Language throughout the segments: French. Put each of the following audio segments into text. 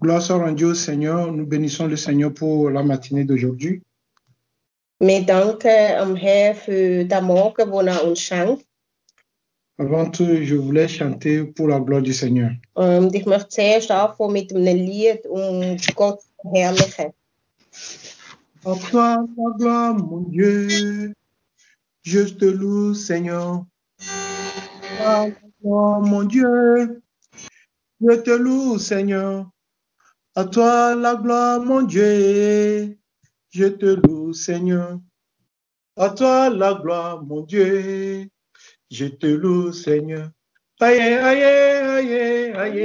Gloire soit rendue au Seigneur. Nous bénissons le Seigneur pour la matinée d'aujourd'hui. Wir danken am Herr für den Morgen, den uns schenkt. Avant tout, je voulais chanter pour la gloire du Seigneur. Und ich möchte zuerst anfangen mit einem Lied, Gott zu verherrlichen. À toi la gloire, mon Dieu, je te loue, Seigneur. À toi la gloire, mon Dieu, je te loue, Seigneur. À toi la gloire, mon Dieu, je te loue, Seigneur. À toi la gloire, mon Dieu, je te loue, Seigneur. Aïe, aïe, aïe, aïe, aïe,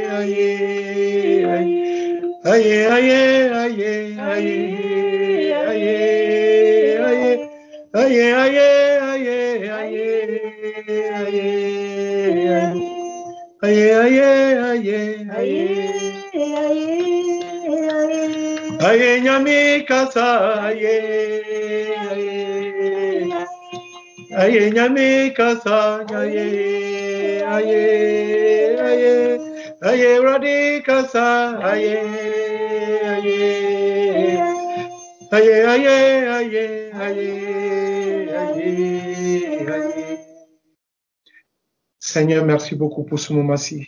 aïe, aïe, aïe, aïe, aïe, aïe, nyami kasa, aye nyami kasa, aye, aye, aye, aye, radi kasa, aye, aye, aye, aye, aye, aye, aye, aye. Seigneur, merci beaucoup pour ce moment-ci.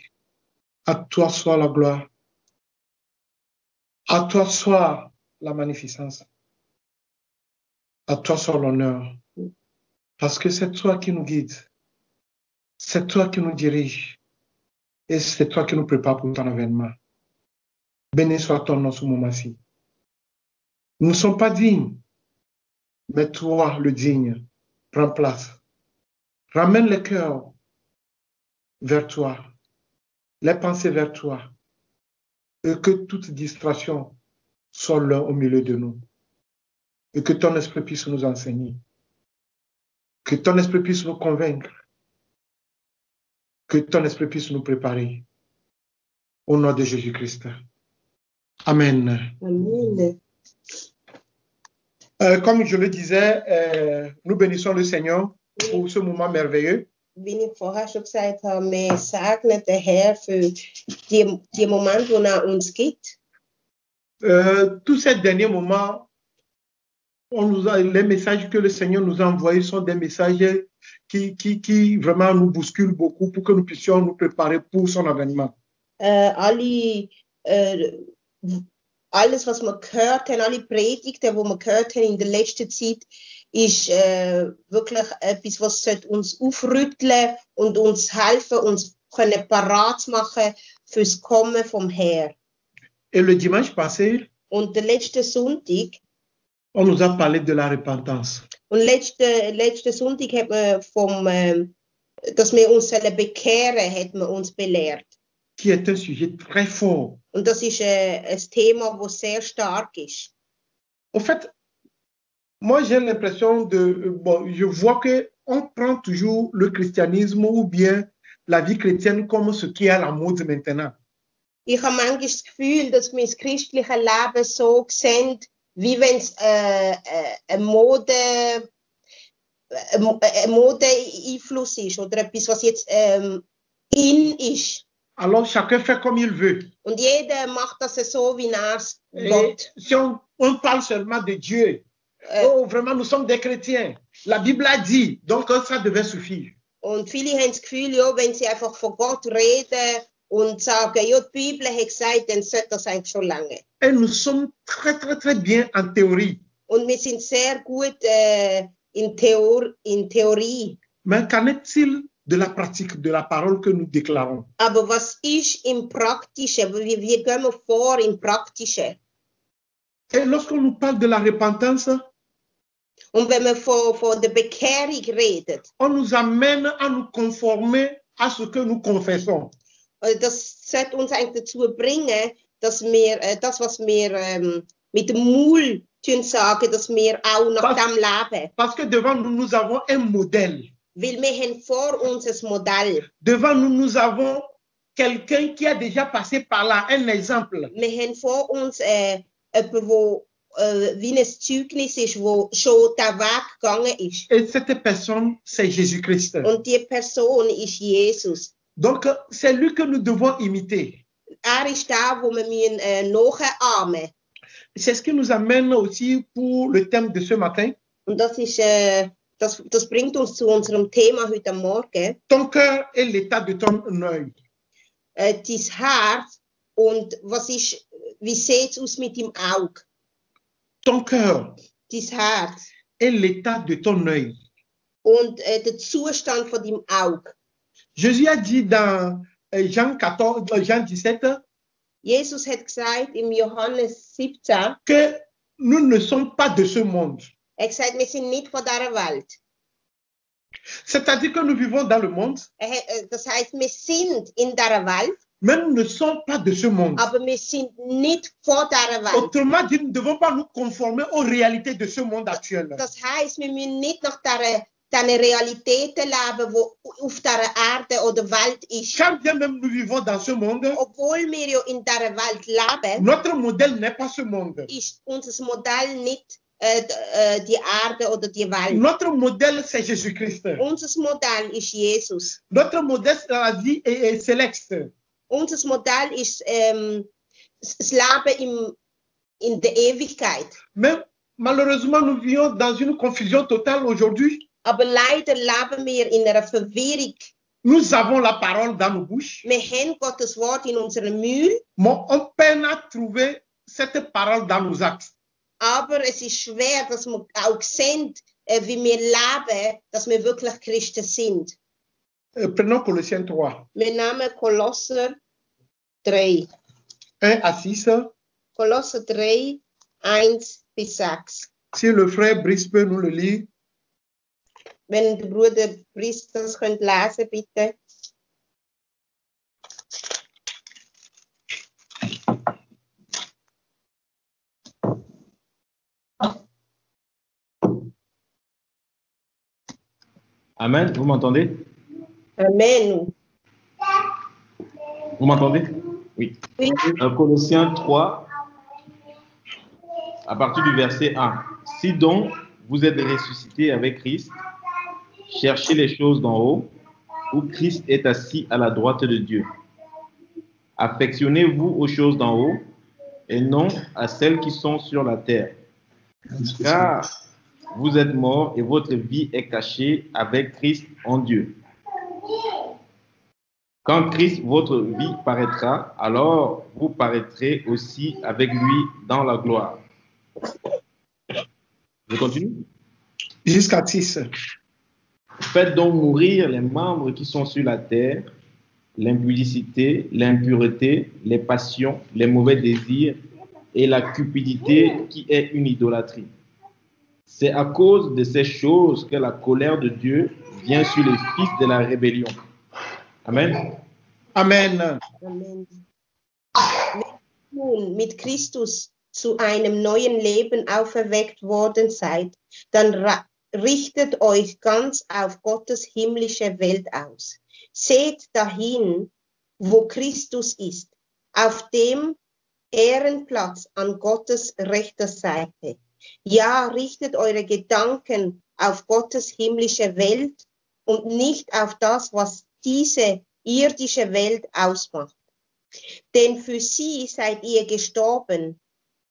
À toi soit la gloire. À toi soit la magnificence. À toi soit l'honneur. Parce que c'est toi qui nous guide. C'est toi qui nous dirige. Et c'est toi qui nous prépare pour ton avènement. Béni soit ton nom ce moment-ci. Nous ne sommes pas dignes. Mais toi, le digne, prends place. Ramène les cœurs vers toi. Les pensées vers toi. Et que toute distraction soit là au milieu de nous. Et que ton esprit puisse nous enseigner. Que ton esprit puisse nous convaincre. Que ton esprit puisse nous préparer. Au nom de Jésus-Christ. Amen. Amen. Comme je le disais, nous bénissons le Seigneur pour ce moment merveilleux. Wie ich vorher schon gesagt habe, wir segnen den Herr für die Momente, die uns gibt. Tous ces derniers moments, les messages que le Seigneur nous a envoyés sont des messages qui vraiment nous bousculent beaucoup pour que nous puissions nous préparer pour son avènement. Alles, was wir gehört haben, alle Predigten, die wir gehört haben in der letzten Zeit, ist wirklich etwas, was uns aufrütteln und uns helfen, uns können parat zu machen fürs Kommen vom Herrn. Et le dimanche passé, und der letzte Sonntag, on nous a parlé de la repentance. Und letzten Sonntag hat man dass wir uns bekehren, hat man uns belehrt. Qui est un sujet très fort. Und das ist ein Thema, das sehr stark ist. En fait, moi j'ai l'impression je vois que on prend toujours le christianisme ou bien la vie chrétienne comme ce qui est à la mode maintenant. Ich habe manchmal das Gefühl, dass wir das christliche Leben so sehen, wie wenn es ein Mode-Einfluss ist oder etwas, was jetzt in ist. Alors chacun fait comme il veut. Und jeder macht das so, wie es will. Si on parle seulement de Dieu, vraiment nous sommes des chrétiens. La Bible a dit, donc ça devait suffire. Und viele haben das Gefühl, ja, wenn sie einfach von Gott reden und sagen, ja, die Bibel hat gesagt, dann sollte das eigentlich schon lange. Et nous sommes très, très, très bien en théorie. Und wir sind sehr gut in Theorie. Mais qu'en est-il de la pratique de la parole que nous déclarons? Aber was ist im Praktischen? Wie gehen wir vor im Praktischen? Et lorsqu'on nous parle de la repentance, und wenn wir von der Bekehrung reden, on nous amène à nous conformer à ce que nous confessons. Das sollte uns eigentlich dazu bringen, dass wir das, was wir mit dem Maul sagen, dass wir auch nach dem leben. Parce que devant nous, nous avons un modèle. Weil wir haben vor uns ein Modell. Devant nous, nous avons quelqu'un qui a déjà passé par là, un exemple. Wir haben vor uns jemanden, wo wie ein Zeugnis ist, wo schon den Weg gegangen ist. Et cette personne, c'est Jésus-Christ. Und die Person ist Jesus. Donc, c'est lui que nous devons imiter. ist der, wo wir nachahmen. C'est ce qui nous amène aussi pour le thème de ce matin. Und das ist, das bringt uns zu unserem Thema heute Morgen. Ton cœur et l'état de ton œil. Dein Herz und wie sieht es aus mit dem Auge? Ton cœur Dein Herz et l'état de ton œil. und der Zustand von deinem Auge. Jésus a dit dans Jean 17 Jesus hat gesagt im Johannes 17, que nous ne sommes pas de ce monde. gesagt, wir sind nicht von dieser Welt. C'est-à-dire que nous vivons dans le monde, Das heißt, wir sind in dieser Welt, mais nous ne sommes pas de ce monde. aber wir sind nicht von dieser Welt. Autrement dit, nous ne devons pas nous conformer aux réalités de ce monde actuel. Das heißt, wir müssen nicht nach diesen Realitäten leben, die auf dieser Erde oder Welt ist. Quand bien même nous vivons dans ce monde, Obwohl wir ja in dieser Welt leben, notre modèle n'est pas ce monde. ist unser Modell nicht die Erde oder die Welt. Notre modèle, c'est Jésus-Christ. Unser Modell ist Jesus. Notre modèle, c'est la vie est céleste. Unser Modell ist das Leben in der Ewigkeit. Mais malheureusement, nous vivons dans une confusion totale aujourd'hui. Aber leider leben wir in einer Verwirrung. Nous avons la parole dans nos bouches, Wir haben Gottes Wort in unserem Mühl, mais on peine à trouver cette parole dans nos actes. aber es ist schwer, dass wir auch sehen, wie wir leben, dass wir wirklich Christen sind. Prenons Colossiens 3, Wir nehmen Kolosser 3. 1 à 6. Kolosser 3, 1 bis 6. Si le frère Brice peut nous le lire. Wenn der Bruder Brice das könnt lesen, bitte. Amen, vous m'entendez? Amen. Vous m'entendez? Oui. Oui. Colossiens 3, à partir du verset 1. Si donc vous êtes ressuscités avec Christ, cherchez les choses d'en haut, où Christ est assis à la droite de Dieu. Affectionnez-vous aux choses d'en haut, et non à celles qui sont sur la terre. Car vous êtes morts et votre vie est cachée avec Christ en Dieu. Quand Christ, votre vie, paraîtra, alors vous paraîtrez aussi avec lui dans la gloire. Je continue? Jusqu'à 6. Faites donc mourir les membres qui sont sur la terre, l'impudicité, l'impureté, les passions, les mauvais désirs et la cupidité qui est une idolâtrie. C'est à cause de ces choses que la colère de Dieu vient sur les fils de la rébellion. Amen. Amen. Amen. Wenn ihr nun mit Christus zu einem neuen Leben auferweckt worden seid, dann richtet euch ganz auf Gottes himmlische Welt aus. Seht dahin, wo Christus ist, auf dem Ehrenplatz an Gottes rechter Seite. Ja, richtet eure Gedanken auf Gottes himmlische Welt und nicht auf das, was diese irdische Welt ausmacht. Denn für sie seid ihr gestorben,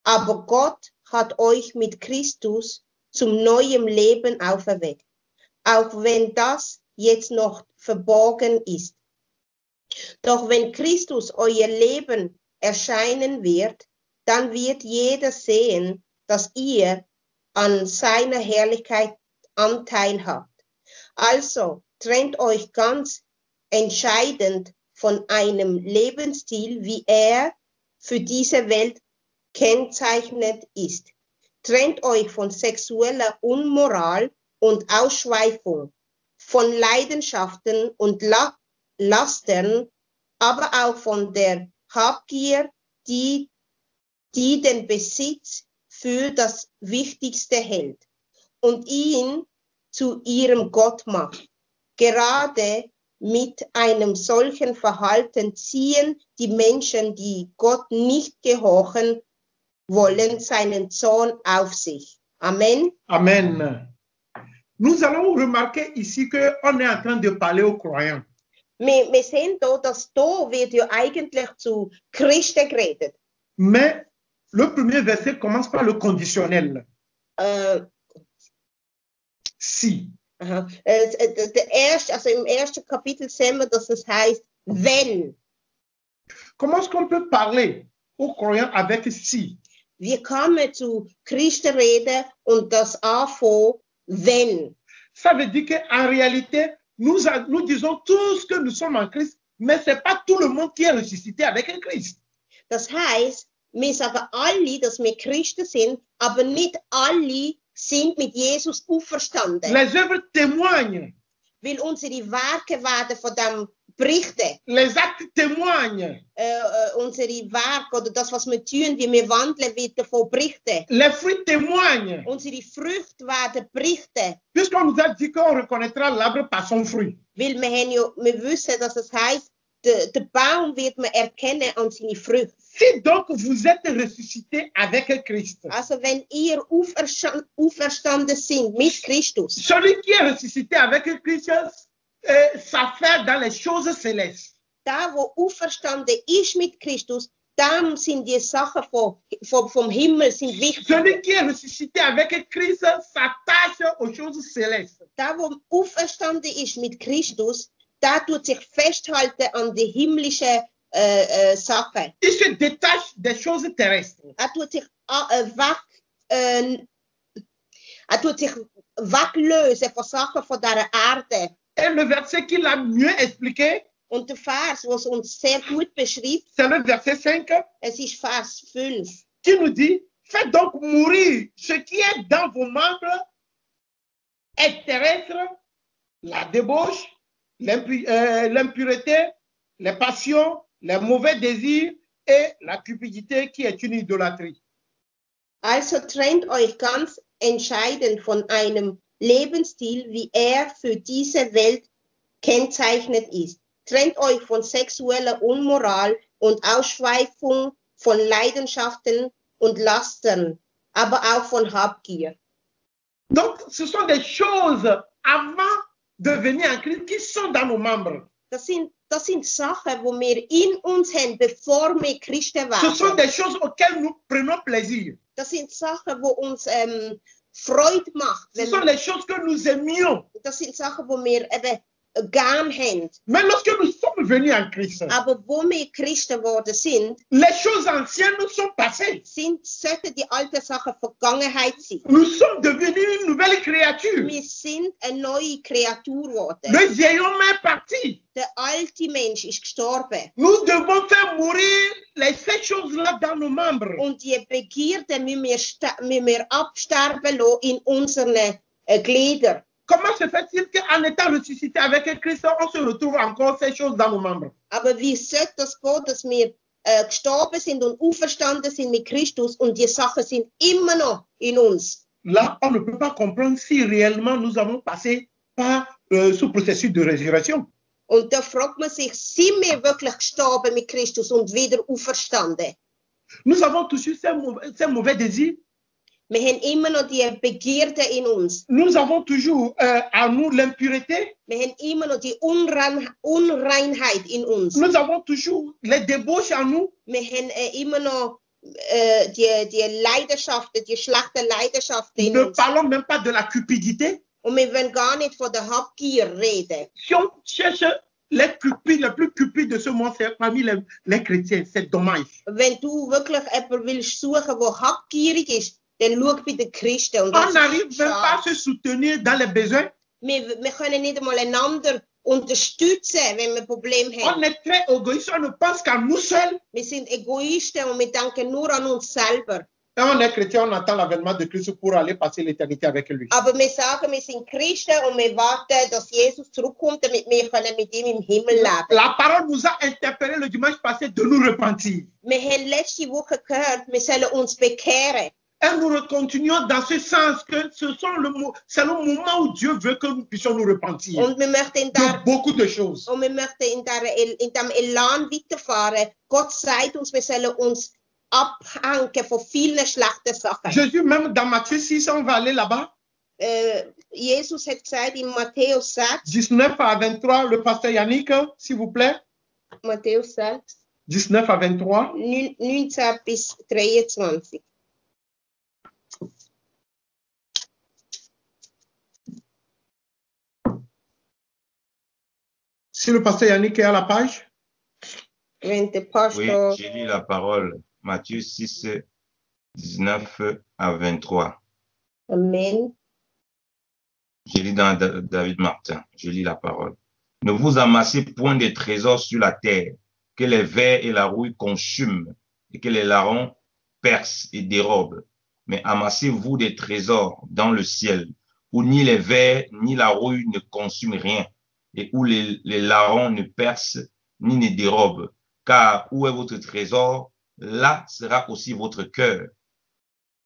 aber Gott hat euch mit Christus zum neuen Leben auferweckt, auch wenn das jetzt noch verborgen ist. Doch wenn Christus euer Leben erscheinen wird, dann wird jeder sehen, dass ihr an seiner Herrlichkeit Anteil habt. Also trennt euch ganz entscheidend von einem Lebensstil, wie er für diese Welt kennzeichnet ist. Trennt euch von sexueller Unmoral und Ausschweifung, von Leidenschaften und Lastern, aber auch von der Habgier, die den Besitz für das Wichtigste hält und ihn zu ihrem Gott macht. Gerade mit einem solchen Verhalten ziehen die Menschen, die Gott nicht gehorchen wollen, seinen Zorn auf sich. Amen. Amen. Nous allons remarquer ici qu'on est en train de parler aux croyants. Wir sehen da, dass da wird ja eigentlich zu Christen geredet. Mais le premier verset commence par le conditionnel. Si. Aha. Also im ersten Kapitel sehen wir, dass es heißt, wenn. Comment est-ce qu'on peut parler aux croyants avec si? Wie kann man zu Christen reden und das anfangen, wenn? Ça veut dire qu'en réalité, nous disons tous que nous sommes en Christ, mais ce n'est pas tout le monde qui est ressuscité avec un Christ. Das heißt, wir sagen alle, dass wir Christen sind, aber nicht alle sind mit Jesus auferstanden. Les œuvres témoignent. Weil unsere Werke werden von dem berichten. Les actes témoignent. Unsere Werke oder das, was wir tun, wie wir wandeln, wird davon berichten. Les fruits témoignent. Unsere Früchte werden berichten. Puisqu'on nous a dit qu'on reconnaîtra l'arbre par son fruit. Weil wir wissen, dass es heißt, der Baum wird man erkennen an seine Früchte. Si donc vous êtes ressuscité avec Christ, Also wenn ihr auferstanden sind mit Christus, celui qui est ressuscité avec Christ s'affaire dans les choses célestes. Da, wo auferstanden ist mit Christus, dann sind die Sachen vom Himmel sind wichtig. Celui qui est ressuscité avec Christ s'attache aux choses célestes. Da, wo auferstanden ist mit Christus, da tut sich festhalten an die himmlischen Sachen. Il se détache des choses terrestres. Tut sich weglösen von Sachen von dieser Erde. Et le verset qu'il a mieux expliqué, und der Vers, was uns sehr gut beschreibt, c'est le verset 5, es ist Vers 5, qui nous dit, faites donc mourir ce qui est dans vos membres est terrestre, la débauche, l'impureté, les passions, les mauvais désirs et la cupidité qui est une idolâtrie. Also trennt euch ganz entscheidend von einem Lebensstil, wie für diese Welt kennzeichnet ist. Trennt euch von sexueller Unmoral und Ausschweifung, von Leidenschaften und Lastern, aber auch von Habgier. Donc, ce sont des choses avant de venir en Christ qui sont dans nos membres. Das sind Sachen, wo wir in uns haben, bevor wir Christen werden. Ce sont des choses auxquelles nous prenons plaisir. Das sind Sachen, wo uns Freude macht. Ce sont les choses que nous aimions. Das sind Sachen, wo wir eben gern haben. Mais lorsque nous sommes venus en Christ, aber wo wir Christen geworden sind, les choses anciennes sont passées. Sollten die alten Sachen Vergangenheit sein. Nous sommes devenus une nouvelle créature. Wir sind eine neue Kreatur geworden. Le vieil homme est parti. Der alte Mensch ist gestorben. Nous devons faire mourir ces choses-là dans nos membres. Und die Begierde müssen wir absterben lassen in unseren Gliedern. Comment se fait-il qu'en étant ressuscité avec Christ, on se retrouve encore ces choses dans nos membres? Aber wie sollte das gehen, dass wir gestorben sind und auferstanden sind mit Christus und die Sachen sind immer noch in uns? Là, on ne peut pas comprendre si réellement nous avons passé par ce processus de résurrection. Und da fragt man sich, sind wir wirklich gestorben mit Christus und wieder auferstanden? Nous avons toujours ces mauvais désirs. Wir haben immer noch die Begierde in uns. Nous avons toujours en nous l'impureté. Wir haben immer noch die Unreinheit in uns. Nous avons toujours les débauches en nous. Wir haben immer noch die Leidenschaften, die schlechten Leidenschaften in uns. Ne parlons même pas de la cupidité. Und wir wollen gar nicht von der Habgier reden. Si on cherche les plus cupides de ce monde, c'est parmi les chrétiens. C'est dommage. Wenn du wirklich jemanden willst suchen, der habgierig ist, dann schau bei den Christen. Und on n'arrive même pas à se soutenir dans les besoins. Wir können nicht einmal einander unterstützen, wenn wir Probleme haben. On est très égoïste, on ne pense qu'à nous seuls. Wir sind Egoisten und wir denken nur an uns selber. Et on est chrétien, on attend l'avènement de Christ pour aller passer l'éternité avec lui. Aber wir sagen, wir sind Christen und wir warten, dass Jesus zurückkommt, damit wir mit ihm im Himmel leben. La parole nous a interpellé le dimanche passé de nous repentir. Wir haben letzte Woche gehört, wir sollen uns bekehren. Et nous continuons dans ce sens que c'est le moment où Dieu veut que nous puissions nous repentir und wir möchten de beaucoup de choses. Und wir möchten in dem Elan weiterfahren. Gott sagt uns, wir sollen uns abhängen von vielen schlechten Sachen. Jésus, même dans Matthieu 6, on va aller là-bas. Jesus hat gesagt in Matthäus 6, 19 à 23, le pasteur Yannick, s'il vous plaît. Matthäus 6, 19 à 23. 19 bis 23. Si le pasteur Yannick est à la page. Wenn der Oui, Pastor, j'ai lu la parole. Matthieu 6, 19 à 23. Amen. J'ai lu dans David Martin. Je lis la parole. Ne vous amassez point des trésors sur la terre, que les vers et la rouille consument, et que les larrons percent et dérobent. Mais amassez-vous des trésors dans le ciel, où ni les vers ni la rouille ne consument rien, et où les larrons ne percent ni ne dérobent. Car où est votre trésor, là sera aussi votre cœur.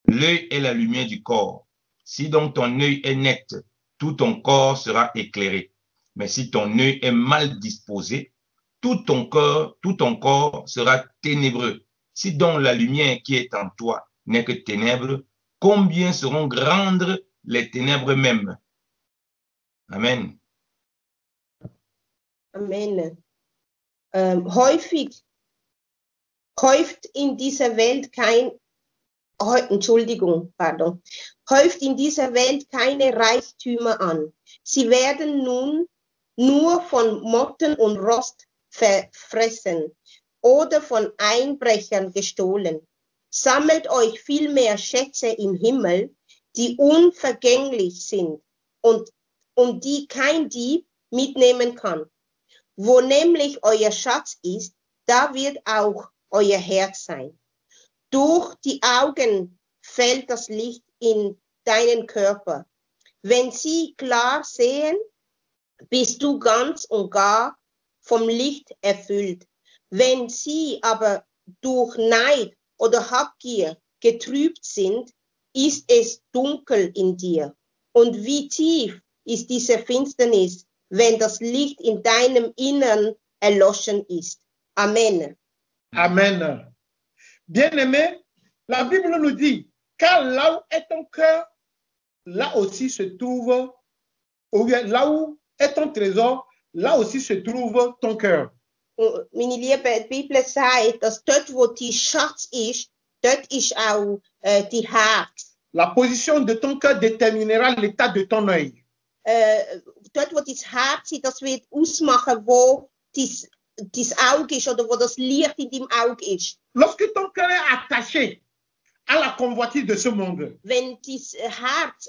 L'œil est la lumière du corps. Si donc ton œil est net, tout ton corps sera éclairé. Mais si ton œil est mal disposé, tout ton corps sera ténébreux. Si donc la lumière qui est en toi n'est que ténèbres, combien seront grandes les ténèbres mêmes? Amen. Amen. Häufig häuft in dieser Welt häuft in dieser Welt keine Reichtümer an. Sie werden nun nur von Motten und Rost verfressen oder von Einbrechern gestohlen. Sammelt euch vielmehr Schätze im Himmel, die unvergänglich sind und die kein Dieb mitnehmen kann. Wo nämlich euer Schatz ist, da wird auch euer Herz sein. Durch die Augen fällt das Licht in deinen Körper. Wenn sie klar sehen, bist du ganz und gar vom Licht erfüllt. Wenn sie aber durch Neid oder Habgier getrübt sind, ist es dunkel in dir. Und wie tief ist diese Finsternis, wenn das Licht in deinem Innern erloschen ist. Amen. Amen. Bien-aimé, la Bible nous dit, car là où est ton cœur, là aussi se trouve, ou bien là où est ton trésor, là aussi se trouve ton cœur. Meine Liebe, die Bibel sagt, dass dort, wo die Schatz ist, dort ist auch die Herz. La position de ton cœur déterminera l'état de ton œil. Dort, wo dein Herz ist, das wird ausmachen, wo dein Auge ist oder wo das Licht in deinem Auge ist. Lorsque ton cœur est attaché à la convoitise de ce monde, Wenn dein Herz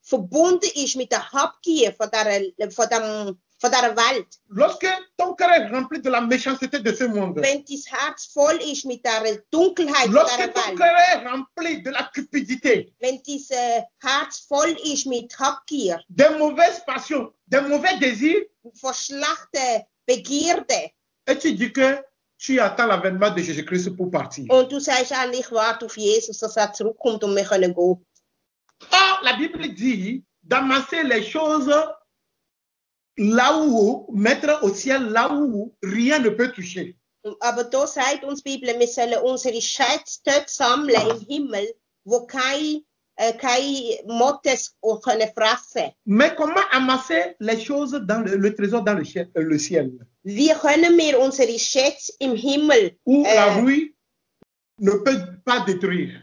verbunden ist mit der Habgier von dieser Welt, lorsque ton cœur est rempli de la méchanceté de ce monde, wenn dein Herz voll ist mit der Dunkelheit von lorsque dieser ton Welt, cœur est rempli de la cupidité, wenn dein Herz voll ist mit Habgier, des mauvaises passions, des mauvais désirs, von schlechten Begierden, et tu dis que tu attends l'avènement de Jésus-Christ pour partir. und du sagst eigentlich, warte auf Jesus, dass er zurückkommt und wir können gehen. Or, la Bible dit d'amasser les choses là où, mettre au ciel là où rien ne peut toucher. Aber da sagt uns die Bibel, wir sollen unsere Schätze dort sammeln im Himmel, wo kein Mottes können fressen. Mais comment amasser les choses dans le trésor dans le ciel? Wie können wir unsere Schätze im Himmel, Où la rouille ne peut pas détruire.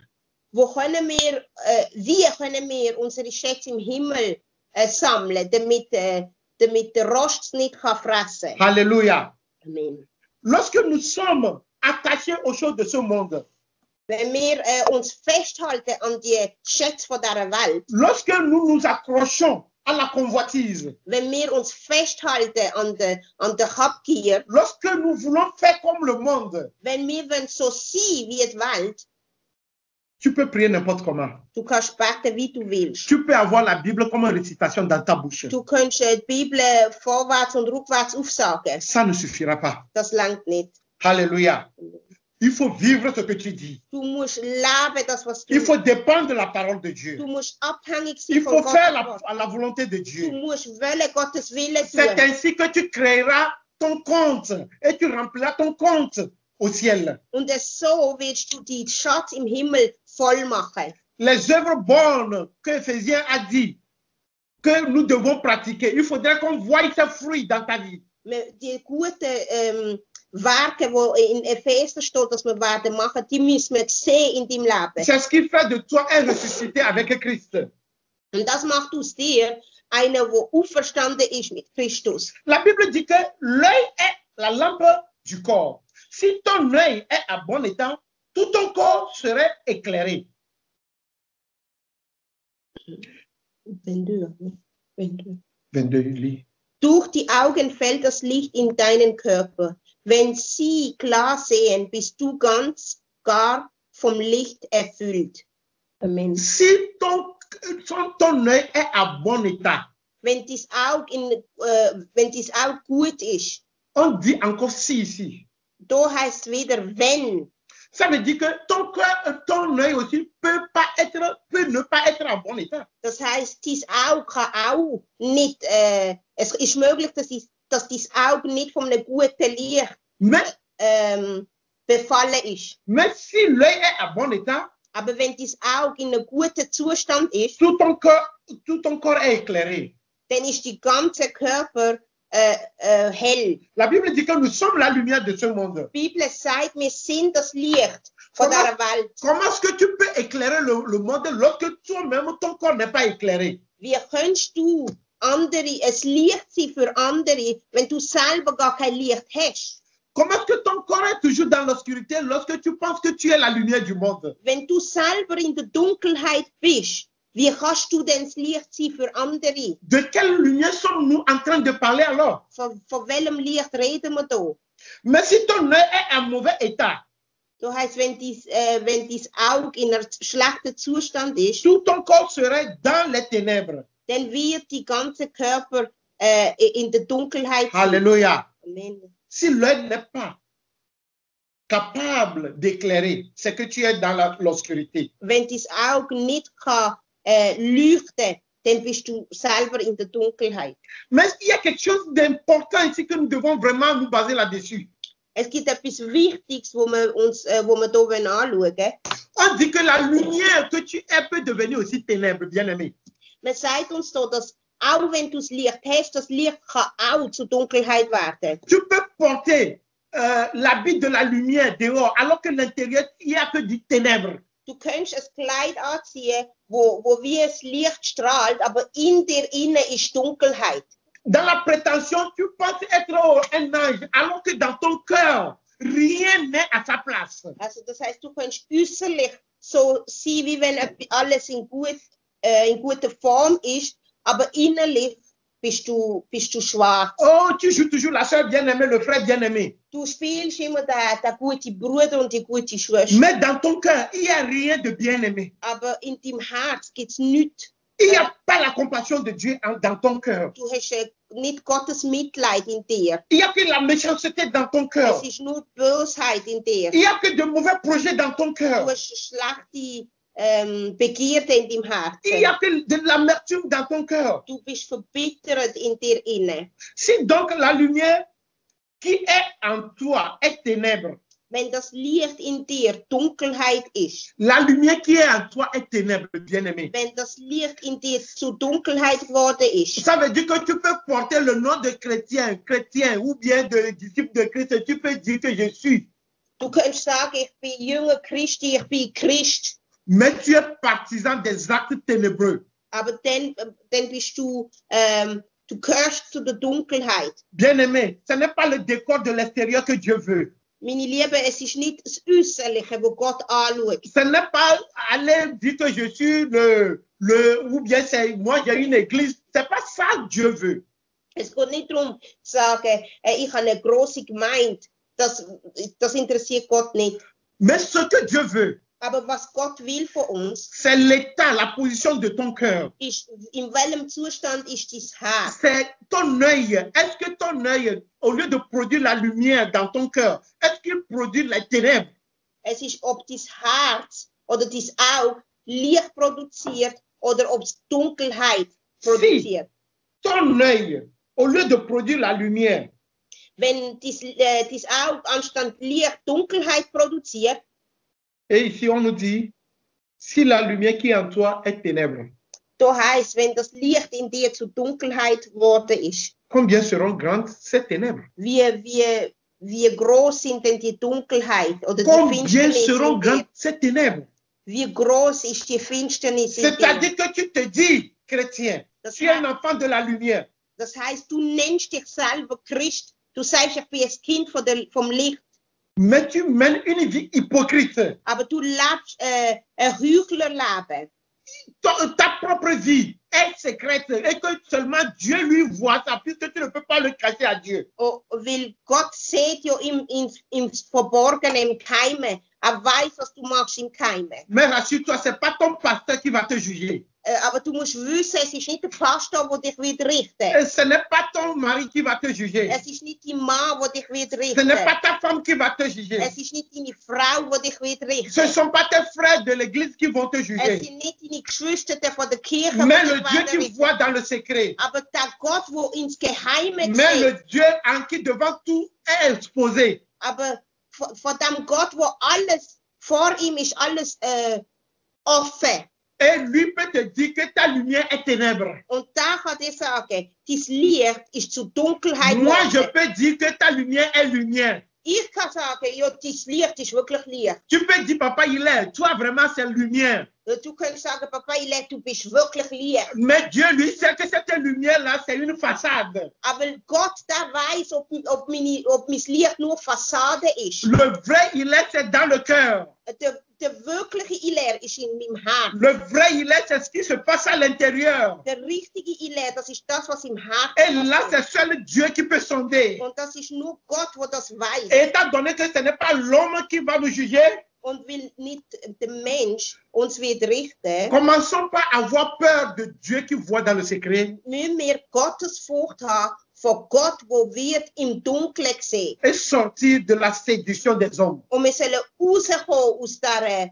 wie können wir unsere Schätze im Himmel sammeln, damit der Rost nicht kann fressen? Alléluia. Amen. Lorsque nous sommes attachés aux choses de ce monde, Wenn wir uns festhalten an die Schätze von dieser Welt, lorsque nous nous accrochons à la convoitise, wenn wir uns festhalten an der Habgier, lorsque nous voulons faire comme le monde, wenn wir wollen so sein wie die Welt, tu peux prier n'importe comment. du kannst beten, wie du willst. Tu peux avoir la Bible comme une récitation dans ta bouche. Du kannst die Bibel vorwärts und rückwärts aufsagen. Ça ne suffira pas. Das langt nicht. Alléluia. Il faut vivre ce que tu dis. Du musst leben, das, was du... Il faut dépendre de la parole de Dieu. Du musst abhängig sein Il von faut faire Gottes Wort. la volonté de Du Dieu. musst wollen Gottes Willen C'est tun. ainsi que tu créeras ton compte et tu rempliras ton compte au ciel. Und so willst du die Schatz im Himmel voll machen. Les œuvres bonnes que Éphésiens a dit que nous devons pratiquer. Il faudrait qu'on voie ces fruits dans ta vie. Maar die gute Werke, wo in Epheser steht, dass wir werden machen, die müssen wir sehen in deinem Leben. C'est ce qui fait de toi un ressuscité avec Christ. Und das macht aus dir einer, der auferstanden ist mit Christus. La Bible dit que l'œil est la lampe du corps. Si ton œil est à bon état, tout ton corps serait éclairé. 22 lit. Durch die Augen fällt das Licht in deinen Körper. Wenn sie klar sehen, bist du ganz gar vom Licht erfüllt. Amen. Si ton œil est à bon état, Wenn dies Auge gut ist, on dit encore si ici. da heißt wieder wenn. Ça veut dire que ton œil aussi peut ne pas être en bon état. Das heißt, dies Auge kann auch nicht, es ist möglich, dass dies Auge nicht von einem guten Licht befallen ist. Mais si l'œil est à bon état, Aber wenn dies Auge in einem guten Zustand ist, tout ton corps est éclairé. dann ist die ganze Körper hell. La Bible dit que nous sommes la lumière de ce monde. Die Bibel sagt, wir sind das Licht von dieser Welt. Comment est-ce que tu peux éclairer le monde lorsque toi-même, ton corps n'est pas éclairé? Wie kannst du es Licht sein für andere, wenn du selber gar kein Licht hast? Comment est-ce que ton corps est toujours dans l'obscurité lorsque tu penses que tu es la lumière du monde? Wenn du selber in der Dunkelheit bist, wie kannst du denn das Licht sein für andere? De quelle lumière sommes-nous en train de parler alors? Von welchem Licht reden wir da? Mais si ton œil est en mauvais état, Das heißt, wenn dies Auge in einem schlechten Zustand ist, tout ton corps serait dans les ténèbres. dann wird die ganze Körper in der Dunkelheit sein. Alléluia. Amen. Si l'œil n'est pas capable d'éclairer, c'est que tu es dans l'obscurité. Wenn dies Auge nicht kann leuchten, dann bist du selber in der Dunkelheit. Mais il y a quelque chose d'important ici que nous devons vraiment nous baser là-dessus. Es gibt etwas Wichtiges, wo wir hier anschauen wollen. On dit que la lumière que tu es peut devenir aussi ténèbres, bien-aimé. Man sagt uns da, dass auch wenn du das Licht hast, das Licht kann auch zur Dunkelheit werden. Tu peux porter l'habit de la lumière dehors, alors que l'intérieur, il n'y a que du ténèbre. Du kannst ein Kleid anziehen, wo wie das Licht strahlt, aber in dir innen ist Dunkelheit. Dans la prétention, tu penses être un ange, alors que dans ton cœur, rien n'est à sa place. Also das heißt, du kannst äußerlich so sein, wie wenn alles in guter Form ist, aber innerlich bist du schwarz. Oh, tu joues toujours la sœur bien-aimée, le frère bien-aimé. Du spielst immer den guten Bruder und die gute Schwester. Mais dans ton cœur, il n'y a rien de bien-aimé. Aber in deinem Herz gibt es nichts. Il n'y a pas la compassion de Dieu dans ton cœur. Du hast nicht Gottes Mitleid in dir. Il n'y a que la méchanceté dans ton cœur. Es ist nur Bösheit in dir. Il n'y a que de mauvais projets dans ton cœur. Du hast schlechte Begierde in deinem Herzen. Il n'y a que de l'amertume dans ton cœur. Du bist verbittert in dir inne. Si donc la lumière qui est en toi est ténèbre, Wenn das Licht in dir Dunkelheit ist, la lumière qui est en toi est ténèbre, bien-aimé. wenn das Licht in dir zu Dunkelheit geworden ist, Ça veut dire que tu peux porter le nom de chrétien ou bien de disciple de Christ. Tu peux dire que je suis. du kannst sagen, ich bin Jünger Christi, ich bin Christ, Mais tu es partisan des actes ténébreux. aber dann bist du gehörst zu der Dunkelheit. Bien-aimé, ce n'est pas le décor de l'extérieur que Dieu veut. Meine Liebe, es ist nicht das Äußerliche, wo Gott anschaut. Ce n'est pas aller dire que je suis ou bien c'est moi j'ai une église. C'est pas ça que Dieu veut. Es geht nicht darum zu sagen, ich habe eine grosse Gemeinde. Das interessiert Gott nicht. Mais ce que Dieu veut, Aber was Gott will von uns, c'est l'état, la position de ton cœur. ist, in welchem Zustand ist dein Herz? C'est ton œil. Est-ce que ton œil, au lieu de produire la lumière dans ton cœur, est-ce qu'il produit les ténèbres? Es ist, ob dein Herz oder dein Auge Licht produziert oder ob es Dunkelheit produziert. Ton œil, au lieu de produire la lumière, Wenn dein Auge anstatt Licht Dunkelheit produziert, et ici on nous dit, si la lumière qui est en toi est ténèbre, da heißt, wenn das Licht in dir zu Dunkelheit geworden ist, combien seront grandes ces ténèbres? wie groß sind denn die Dunkelheit oder die Combien Finsternis seront in dir? grandes ces ténèbres? Wie groß ist die Finsternis in dir? C'est-à-dire que tu te dis, chrétien, Das tu es un heißt, enfant de la lumière. das heißt, du nennst dich selber Christ, du sagst, ich bin ein Kind vom Licht, Mais tu mènes une vie hypocrite. aber du lebst ein Heuchlerleben. Ta propre vie est secrète et que seulement Dieu lui voit ça, puisque tu ne peux pas le cacher à Dieu. Weil Gott sieht ja im Verborgenen, im Keime. Weiß, was du machst im Keime. Mais rassure-toi, ce n'est pas ton pasteur qui va te juger. Aber du musst wissen, es ist nicht der Pastor, der dich wird richten. Et ce n'est pas ton mari qui va te juger. Es ist nicht dein Mann, der dich wird Ce richten. n'est pas ta femme qui va te juger. Es ist nicht deine Frau, die dich wird richten. Ce ne sont pas tes frères de l'église qui vont te Es juger. sind nicht deine Geschwister von der Kirche, Mais die le dich Dieu werden qui richten. voit dans le secret. Aber der Gott, der ins Geheime Mais sieht. le Dieu en qui devant tout est exposé. Aber von dem Gott, wo alles vor ihm ist, alles offen. Et lui peut te dire que ta lumière est ténèbre. Und da kann ich sagen, dein Licht ist zu Dunkelheit Moi, je geworden. peux dire que ta lumière est lumière. Ich kann sagen, ja, dein Licht ist wirklich Licht. Tu peux dire, papa, il est. Toi, vraiment, c'est lumière. Du kannst sagen, Papa, du bist wirklich Licht. Mais Dieu, lui, sait que cette lumière-là, c'est une façade. Aber Gott, der weiß, ob mein Licht nur Fassade ist. Le vrai, il est, c'est dans le cœur. Der wirkliche Iler ist in meinem Herz. Le vrai, il est, c'est ce qui se passe à l'intérieur. Der richtige Iler, das ist das, was im Herzen Et là, passiert. c'est seul Dieu qui peut sonder. Und das ist nur Gott, der das weiß. Et étant donné que ce n'est pas l'homme qui va nous juger, Und will nicht der Mensch uns wird richten, commençons par avoir peur de Dieu qui voit dans le secret müssen wir Gottesfurcht haben von Gott, wo wird im Dunkeln sehen. et sortir de la séduction des hommes. Und wir sollen rauskommen aus dieser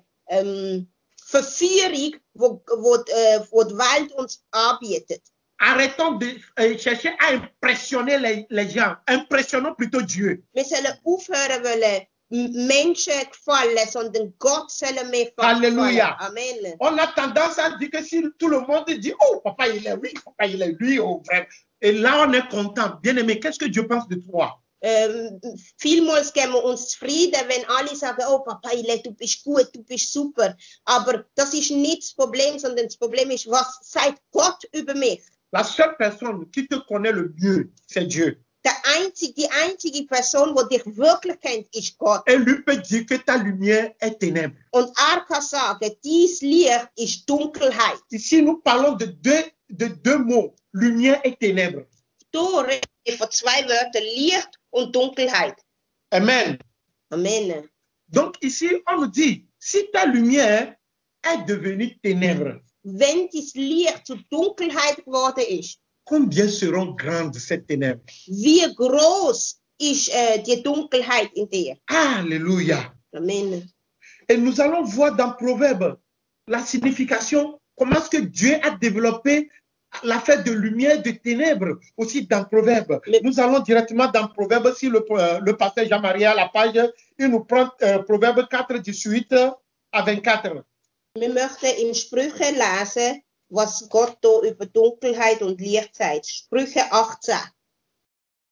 Verführung, wo die Welt uns anbietet. Arrêtons de chercher à impressionner les gens. Impressionnons plutôt Dieu. Wir sollen aufhören wollen, Menschen gefallen, sondern Gott sollen wir Alléluia. Amen. On a tendance à dire que si tout le monde dit, oh, papa, il est lui, papa, il est lui, oh, frère. Et là, on est content. Bien-aimé, qu'est-ce que Dieu pense de toi? Vielmals geben wir uns zufrieden, wenn alle sagen, oh Papa, du bist gut, du bist super. Aber das ist nicht das Problem, sondern das Problem ist, was sagt Gott über mich? La seule personne qui te connaît le mieux, c'est Dieu. Die einzige Person, die dich wirklich kennt, ist Gott. Et lui peut dire que ta lumière est ténèbre. Und kann sagen, dies Licht ist Dunkelheit. Ici, nous parlons de deux mots, lumière et ténèbres. Da reden wir von zwei Wörtern, Licht und Dunkelheit. Amen. Amen. Donc ici, on nous dit, si ta lumière est devenue ténèbre, wenn dein Licht zu Dunkelheit geworden ist, combien seront grandes ces ténèbres? wie groß ist die Dunkelheit in dir? Alléluia. Amen. Et nous allons voir dans Proverbe la signification, comment est-ce que Dieu a développé l'affaire de lumière et de ténèbres aussi dans Proverbe. Nous allons directement dans Proverbe, si le pasteur Jean-Marie a la page, il nous prend Proverbe 4, 18 à 24. Wir möchten in Sprüche lesen, was Gott da über Dunkelheit und Licht sagt. Sprüche 18.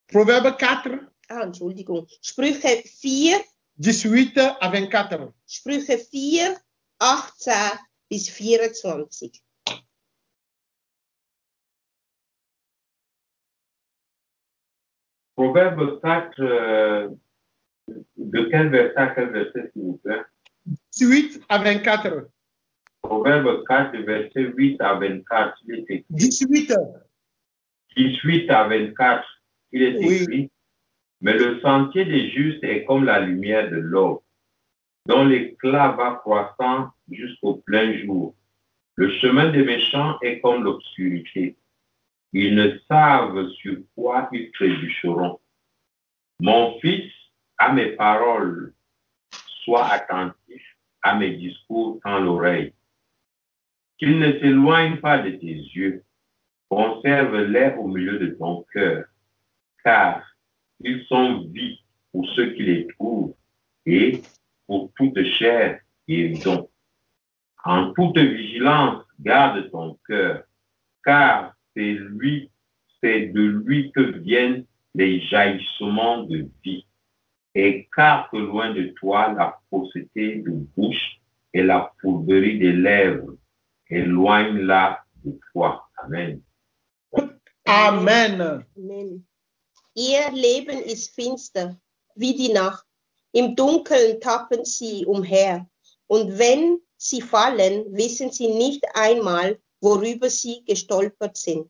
Proverbe 4. Entschuldigung. Sprüche 4. 18 à 24. Sprüche 4, 18 bis 24. Proverbe 4, de quel verset à quel verset, s'il vous plaît? 18 à 24. Proverbe 4, verset 8 à 24, il est écrit. 18. 18 à 24, il est écrit. Oui. Mais le sentier des justes est comme la lumière de l'aube, dont l'éclat va croissant jusqu'au plein jour. Le chemin des méchants est comme l'obscurité. Ils ne savent sur quoi ils trébucheront. Mon fils, à mes paroles, sois attentif à mes discours dans l'oreille. Qu'ils ne s'éloignent pas de tes yeux. Conserve-les au milieu de ton cœur, car ils sont vies pour ceux qui les trouvent et pour toute chair et don. En toute vigilance, garde ton cœur, car c'est de lui que viennent les jaillissements de vie. Écarte loin de toi la fausseté de bouche et la fourberie des lèvres. Éloigne-la de toi. Amen. Amen. Amen. Ihr Leben ist finster, wie die Nacht. Im Dunkeln tappen sie umher. Und wenn sie fallen, wissen sie nicht einmal, worüber sie gestolpert sind.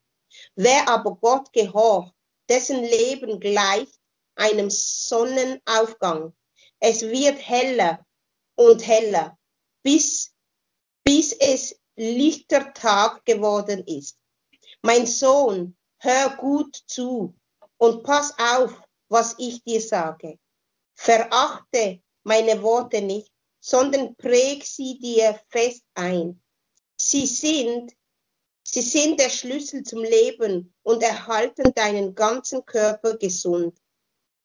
Wer aber Gott gehorcht, dessen Leben gleicht einem Sonnenaufgang. Es wird heller und heller, bis es lichter Tag geworden ist. Mein Sohn, hör gut zu und pass auf, was ich dir sage. Verachte meine Worte nicht, sondern präg sie dir fest ein. Sie sind der Schlüssel zum Leben und erhalten deinen ganzen Körper gesund.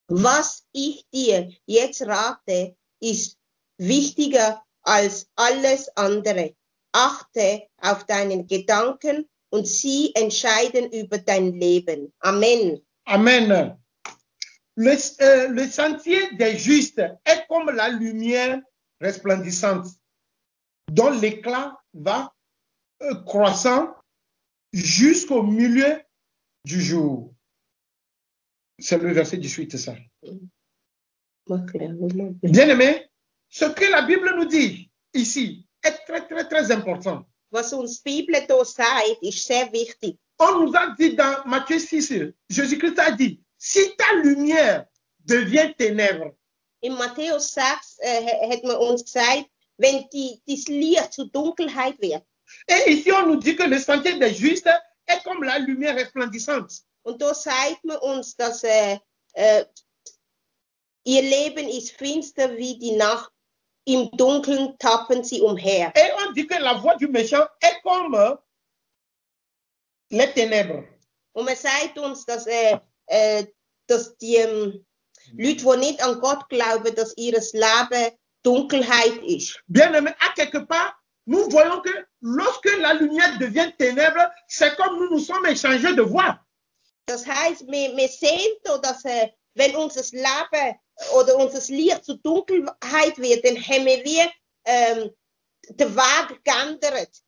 Was ich dir jetzt rate, ist wichtiger als alles andere. Achte auf deinen Gedanken und sie entscheiden über dein Leben. Amen. Amen. Le sentier des justes est comme la lumière resplendissante, dont l'éclat va croissant jusqu'au milieu du jour. C'est le verset 18, ça. Bien-aimé, ce que la Bible nous dit ici est très, très, très important. Was uns die Bibel hier sagt, ist sehr wichtig. On nous a dit dans Matthieu 6, Jésus-Christ a dit, si ta lumière devient ténèbres. In Matthäus 6 hat man uns gesagt, wenn das Licht zur Dunkelheit wird. Et ici, on nous dit que le sentier des justes est comme la lumière resplendissante. Und da sagt man uns, dass ihr Leben ist finster wie die Nacht. Im Dunkeln tappen sie umher. Et on dit que la voix du méchant est comme les ténèbres. Und man sagt uns, dass die Leute, die nicht an Gott glauben, dass ihr Leben Dunkelheit ist. Bien aimé, à quelque part, nous voyons que lorsque la lumière devient ténèbre, c'est comme nous sommes échangés de voix. Das heißt, wir sehen da, dass wenn unser Leben oder unser Licht zur Dunkelheit wird, dann haben wir den Weg geändert.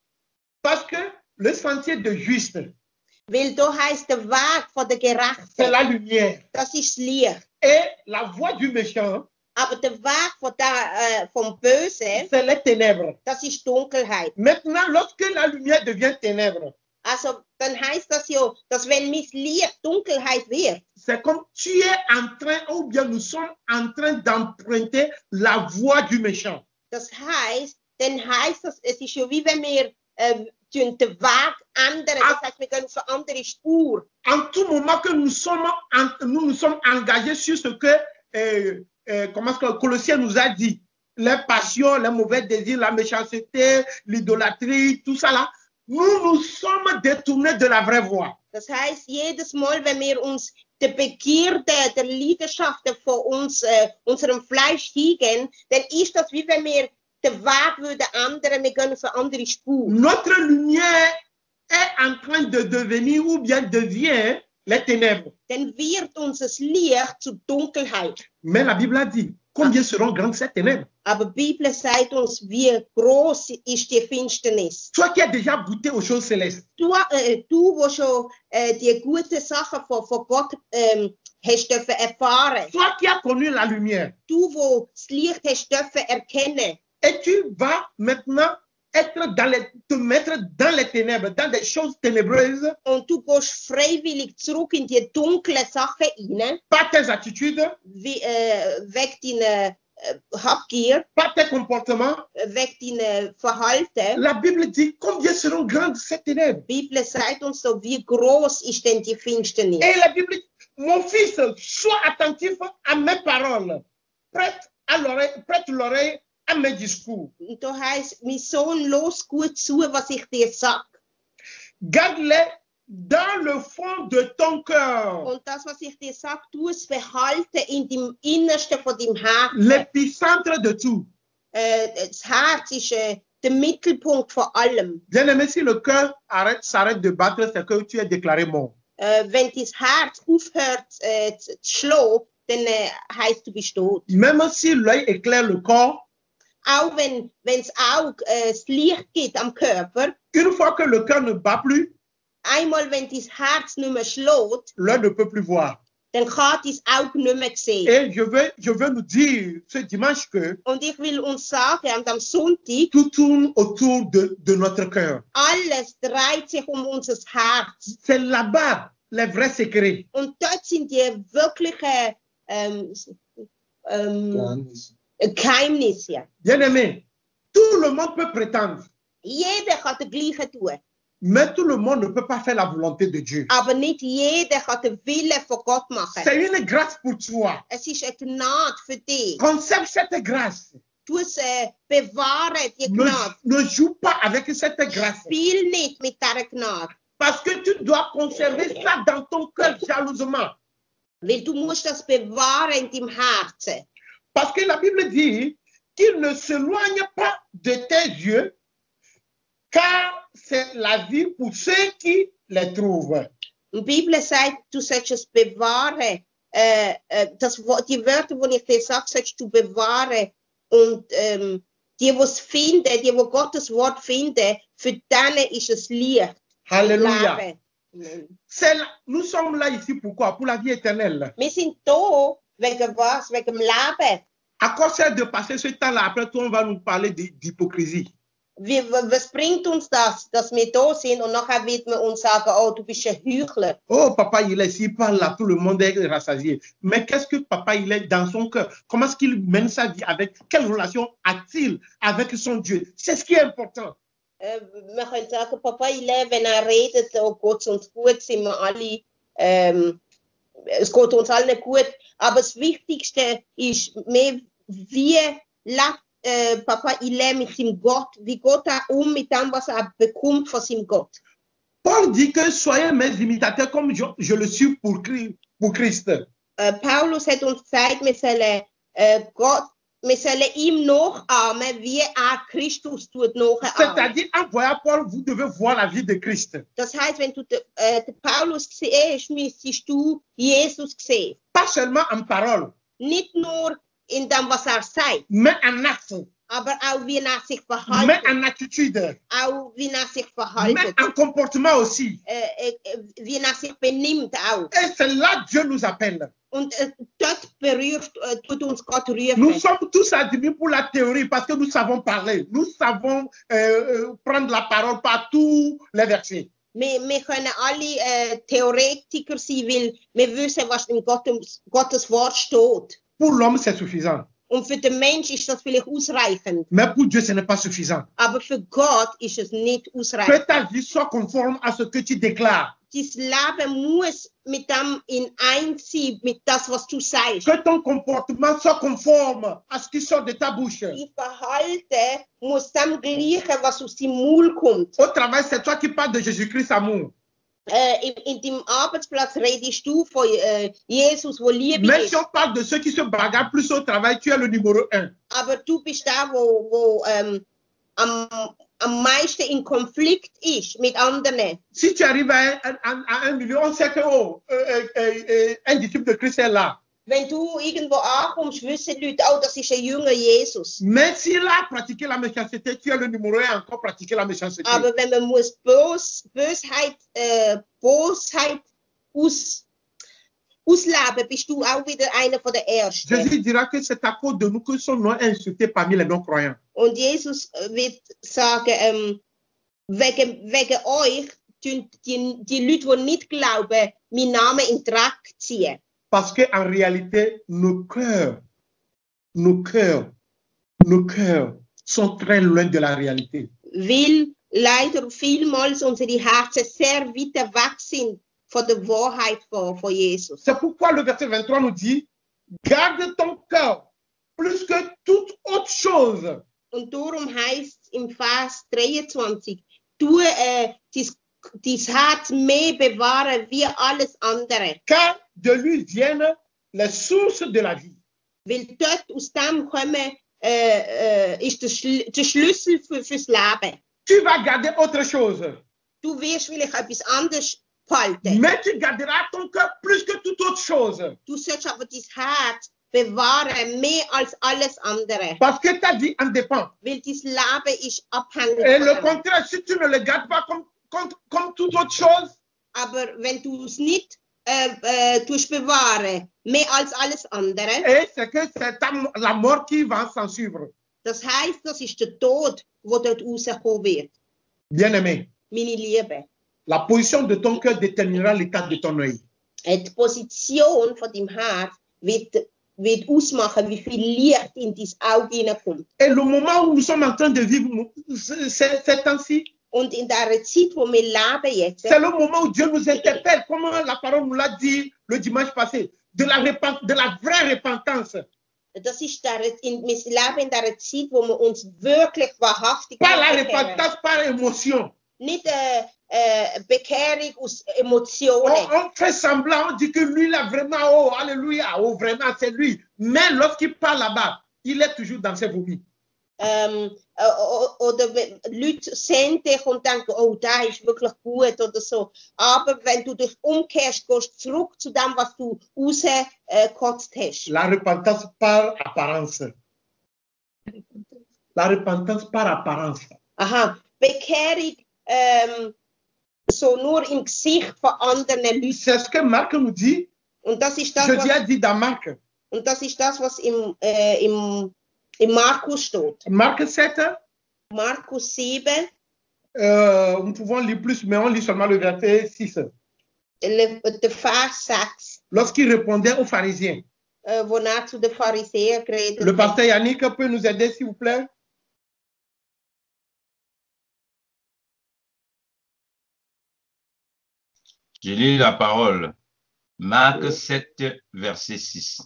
Parce que le sentier de juste, weil da heißt der Weg von der Gerechten, c'est la lumière. Das ist das Licht. Et la voix du méchant, aber der Weg von vom Bösen, c'est les ténèbres. Das ist Dunkelheit. Maintenant, lorsque la lumière devient ténèbre, also dann heißt das ja, dass wenn mein Licht Dunkelheit wird, c'est comme tu es en train, ou bien nous sommes en train d'emprunter la voie du méchant. Das heißt, dann heißt das, es ist ja wie wenn wir den Weg ändern, das heißt, wir gehen auf eine andere Spur. En tout moment que nous nous sommes engagés sur ce que comment est-ce que Colossiens nous a dit, les passions, les mauvais désirs, la méchanceté, l'idolâtrie, tout ça là, nous sommes détournés de la vraie voie. Das heißt, jedes Mal, wenn wir uns der Begierde, der Leidenschaften von uns, unserem Fleisch hingehen, dann ist das wie wenn wir den Weg würden ändern, wir gehen auf eine andere Spur. Notre lumière est en train de devenir ou bien devient les ténèbres. Dann wird unser Licht zur Dunkelheit. Mais la Bible a dit, combien seront grandes ces ténèbres? Aber die Bibel sagt uns, wie groß ist die Finsternis. Toi qui as déjà goûté aux choses célestes. Du wo schon die guten Sachen von Gott hast dürfen erfahren. Toi qui as connu la lumière. Du wo das Licht hast dürfen erkennen. Et tu vas maintenant te mettre dans les ténèbres, dans des choses ténébreuses. Und du gehst freiwillig zurück in die dunklen Sachen hinein. Par tes attitudes. Weg deiner Habgier. Par tes comportements. Weg deiner Verhalten. La Bible dit combien seront grandes ces ténèbres. Die Bibel sagt uns so, wie groß ist denn die Finsternis. Et la Bible dit, mon fils, sois attentif à mes paroles. Prête l'oreille à mes discours. Und da heißt, mein Sohn, los gut zu, was ich dir sag. Garde-les dans le fond de ton cœur. Und das, was ich dir sag, tu es behalten in dem Innersten von deinem Herzen. L'épicentre de tout. Das Herz ist der Mittelpunkt von allem. Bien-aimé, si le cœur s'arrête de battre, c'est que tu es déclaré mort. Wenn dein Herz aufhört zu schlagen, dann heisst du bist tot. Même si l'œil éclaire le corps, Auch wenn das Auge das Licht gibt am Körper, une fois que le cœur ne bat plus, einmal wenn dein Herz nicht mehr schlägt, l'œil ne peut plus voir. dann kann dein Auge nicht mehr sehen. Et je veux nous dire ce dimanche que Und ich will uns sagen, am Sonntag, tout tourne autour de notre cœur. alles dreht sich um unser Herz. C'est là-bas les vrais secrets. Und dort sind die wirklichen Geheimnisse. Bien-aimé, tout le monde peut prétendre, Jeder kann das Gleiche tun. mais tout le monde ne peut pas faire la volonté de Dieu. Aber nicht jeder kann den Willen von Gott machen. C'est une grâce pour toi. Es ist eine Gnade für dich. Conserve cette grâce. Du es bewahren, die Gnade. Ne joue pas avec cette grâce. Spiel nicht mit dieser Gnade. Parce que tu dois conserver ça dans ton cœur jalousement. Weil du musst das bewahren in deinem Herzen. Parce que la Bible dit qu'il ne s'éloigne pas de tes yeux, car c'est la vie pour ceux qui les trouvent. Die Bibel sagt, du sollst es bewahren. Die Wörter, die ich dir sage, sollst du bewahren. Und die es finden, die Gottes Wort finden, für denen ist es Licht. Alléluia. Leben. Nous sommes là ici pourquoi? Pour la vie éternelle. Wir sind da wegen was? Wegen dem Leben. À quoi sert de passer ce temps-là? Après tout, on va nous parler d'hypocrisie. Was bringt uns das, dass wir da sind und nachher wird man uns sagen, oh, du bist ein Heuchler. Oh, papa, il est ici, il parle là, tout le monde est rassasié. Mais qu'est-ce que papa, il est dans son cœur? Comment est-ce qu'il mène sa vie? Avec quelle relation a-t-il avec son Dieu? C'est ce qui est important. Wir können sagen, Papa, ich lebe, wenn redet, oh Gott, uns gut, sind wir alle, es geht uns allen gut. Aber das Wichtigste ist mehr, wie lebt Papa Ile mit seinem Gott, wie geht er mit dem, was er bekommt von seinem Gott. Paul dit que soyez mes imitateurs comme je le suis pour Christ. Paulus hat uns gesagt, wir sollen ihm nachahmen, wie er Christus tut nachahmen. C'est-à-dire, en voyant Paul, vous devez voir la vie de Christ. Das heißt, wenn du den Paulus siehst, müsstest du Jesus sehen. Pas seulement en parole, Nicht nur in dem, was er sagt, mais en acte, aber auch wie er sich mais verhält. en attitude, Auch wie er sich mais verhält. en comportement aussi. Wie er sich benimmt auch. Et c'est là que Dieu nous appelle. Und dort tut uns Gott Nous rufen. sommes tous admis pour la théorie parce que nous savons parler. Nous savons prendre la parole par tous les versets. Wir können alle Theoretiker sein, weil wir wissen, was in Gottes Wort steht. Pour l'homme, c'est suffisant. Und für den Mensch ist das vielleicht ausreichend. Mais pour Dieu, ce n'est pas suffisant. Aber für Gott ist es nicht Que ausreichend. ta vie soit conforme à ce que tu déclares. Dein Leben muss mit dem in eins sein, mit das, was du sagst. Que ton comportement soit conforme à ce qui sort de ta bouche. Dein Verhalten muss dem gleichen, was aus deinem Maul kommt. Au travail, c'est toi qui parles de Jésus-Christ amour. In deinem Arbeitsplatz redest du von Jesus, wo Liebe Mais ist. si on parle de ceux qui se bagarrent plus au travail, tu es le numéro 1. Aber du bist der, wo am meisten in Konflikt ist mit anderen. Si tu arrives à 1 million, on sait que un disciple de Christ est là. Wenn du irgendwo ankommst, wissen die Leute, oh, das ist ein junger Jesus. Mais s'il a pratiqué la méchanceté, tu es le numéro 1 encore pratiquer la méchanceté. Aber wenn man muss Bosheit ausleben, bist du auch wieder einer von der Ersten. Jésus dira que c'est à cause de nous que son nom est insulté parmi les non-croyants. Und Jesus wird sagen, wegen euch tun die Leute, die nicht glauben, meinen Namen in den Dreck ziehen. Parce qu'en réalité, nos cœurs sont très loin de la réalité. Weil leider vielmals unsere Herzen sehr weit weg sind von der Wahrheit von Jesus. C'est pourquoi le verset 23 nous dit, garde ton cœur plus que toute autre chose. Und darum heißt es im Vers 23, tu dein Herz mehr bewahren wie alles andere. Car de lui viennent les sources de la vie. Weil dort aus dem kommen ist der Schlüssel fürs Leben. Tu vas garder autre chose. Du wirst vielleicht etwas anderes behalten. Mais tu garderas ton cœur plus que toute autre chose. Du sollst aber dein Herz bewahren, mehr als alles andere. Parce que ta vie en dépend. Weil dein Leben ist abhängig Et le davon. contraire, si tu ne le gardes pas comme toute autre chose, Aber wenn du es nicht tust bewahren, mehr als alles andere, et c'est que c'est la mort qui va s'en suivre. das heisst, das ist der Tod, der dort rauskommen wird. Bien-aimé, Meine Liebe, la position de ton cœur déterminera l'état de ton œil. die Position von deinem Herz wird ausmachen, wie viel Licht in dein Auge hineinkommt. Et le moment où nous sommes en train de vivre ces temps-ci, Und in der Zeit, wo wir leben jetzt, c'est le moment où Dieu nous interpelle, comme la parole nous l'a dit le dimanche passé, de la vraie repentance. das ist wir leben in der Zeit, wo wir uns wirklich wahrhaftig Pas la bekehren. repentance par émotion. Nicht Bekehrung aus Emotionen. On fait semblant, on dit que lui là vraiment, oh alléluia, oh vraiment c'est lui. Mais lorsqu'il parle là-bas, il est toujours dans ses vomis. Oder Leute sehen dich und denken, oh, der ist wirklich gut oder so. Aber wenn du dich umkehrst, gehst zurück zu dem, was du rausgekotzt hast. La repentance par apparence. La repentance par apparence. Aha, Bekehrung so nur im Gesicht von anderen Leuten. C'est ce que Marc nous dit. Und das ist das, Jésus a dit dans Marc. und das ist das, was im Markus steht. Marc 7. Markus 7, Nous pouvons lire plus, mais on lit seulement le verset 6. der Vers 6, Lorsqu'il répondait aux pharisiens. wo er zu den Pharisäern geredet Le hat. pasteur Yannick peut nous aider, s'il vous plaît? Je lis la parole. Marc 7, verset 6.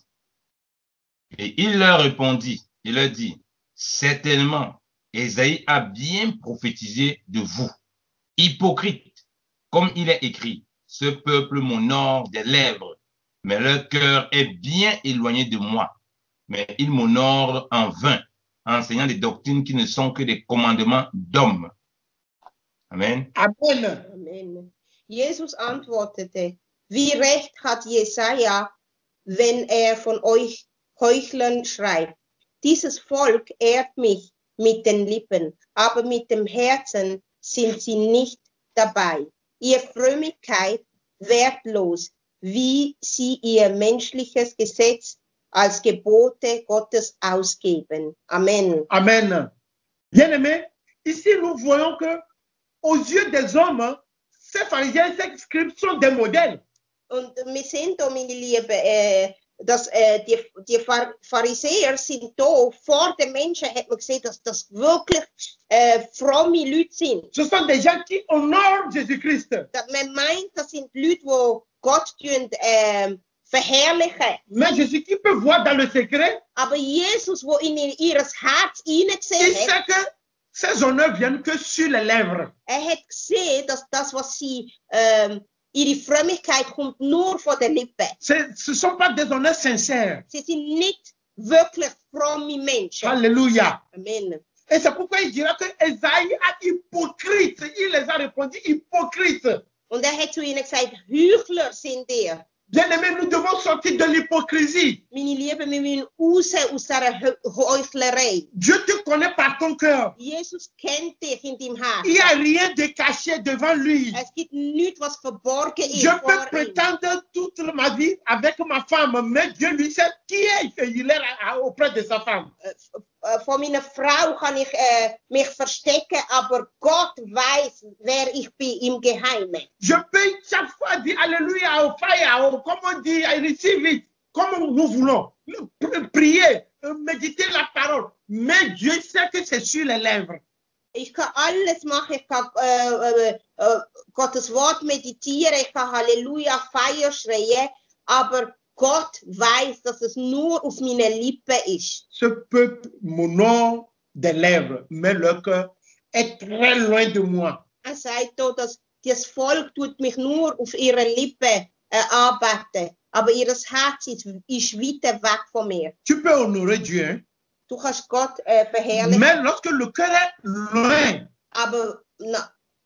Et il leur répondit, il leur dit, certainement, Ésaïe a bien prophétisé de vous, hypocrite, comme il est écrit, ce peuple m'honore des lèvres, mais leur cœur est bien éloigné de moi, mais ils m'honorent en vain, enseignant des doctrines qui ne sont que des commandements d'hommes. Amen. Amen. Amen. Jesus antwortete, wie recht hat Jesaja, wenn er von euch Heuchlern schreibt. Dieses Volk ehrt mich mit den Lippen, aber mit dem Herzen sind sie nicht dabei. Ihre Frömmigkeit wertlos, wie sie ihr menschliches Gesetz als Gebote Gottes ausgeben. Amen. Amen. Bien-aimés, ici nous voyons que aux yeux des hommes, ces pharisiens, ces scribes sont des modèles. Und wir sehen da, meine Lieben, dass die Pharisäer sind da, vor den Menschen hat man gesehen, dass das wirklich fromme Leute sind. Ce sont des gens qui honorent Jésus-Christ. Man meint, das sind Leute, die Gott verherrlichen. Mais Jésus qui peut voir dans le secret, Aber Jesus, wo in ihr Herz il hineingesehen sait hat, que ces honneurs viennent que sur les lèvres. hat gesehen, dass das, was sie, ihre Frömmigkeit kommt nur von den Lippen. Ce ne sont pas des honneurs sincères. Sie sind nicht wirklich fromme Menschen. Alléluia. Amen. Et c'est pourquoi il dira que Esaïe a hypocrite. Il les a répondu hypocrite. Und hat zu ihnen gesagt, Heuchler sind ihr. Bien-aimés, nous devons sortir de l'hypocrisie. Meine Lieben, wir müssen raus aus dieser Heuchlerei. Dieu te connaît par ton cœur. Jesus kennt dich in deinem Herzen. Il n'y a rien de caché devant lui. Es gibt nichts, was verborgen ist Je vor peux ihm. prétendre toute ma vie avec ma femme, mais Dieu lui sait qui est. Il est auprès de sa femme. Von meiner Frau kann ich mich verstecken, aber Gott weiß, wer ich bin im Geheimen. Je peux chaque fois dire Alléluia au fire, comme on dit, receive it, comme nous voulons. Prier, méditer la parole. Mais Dieu sait que c'est sur les lèvres. Ich kann alles machen, ich kann Gottes Wort meditieren, ich kann Halleluja, Feier schreien, aber Gott weiß, dass es nur auf meinen Lippen ist. Ce peuple m'honore des lèvres, mais leur cœur est très loin de moi. Sagt hier, dass das Volk tut mich nur auf ihre Lippen anbeten, aber ihr Herz ist weit weg von mir. Tu peux honorer Dieu, hein? Du kannst Gott verherrlichen. Mais lorsque le cœur est loin, Aber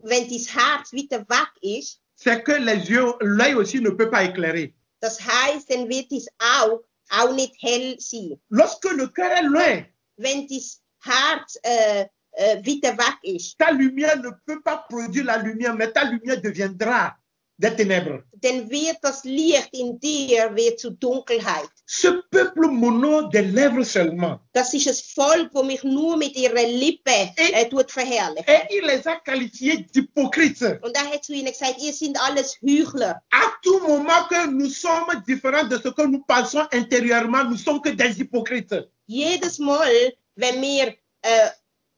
wenn dein Herz weiter weg ist, c'est que l'œil aussi ne peut pas éclairer. das heißt, dann wird dein Auge auch nicht hell sein. Lorsque le cœur est loin, Wenn dein Herz weiter weg ist, ta lumière ne peut pas produire la lumière, mais ta lumière deviendra des ténèbres. dann wird das Licht in dir wird zu Dunkelheit. Ce peuple mono des lèvres seulement. Das ist ein Volk, das mich nur mit ihrer Lippe verherrlichen. Et il les a qualifiés d'hypocrites. Und er hat zu ihnen gesagt, ihr seid alles Heuchler. À tout moment que nous sommes différents de ce que nous pensons intérieurement, nous sommes que des hypocrites. Jedes Mal, wenn wir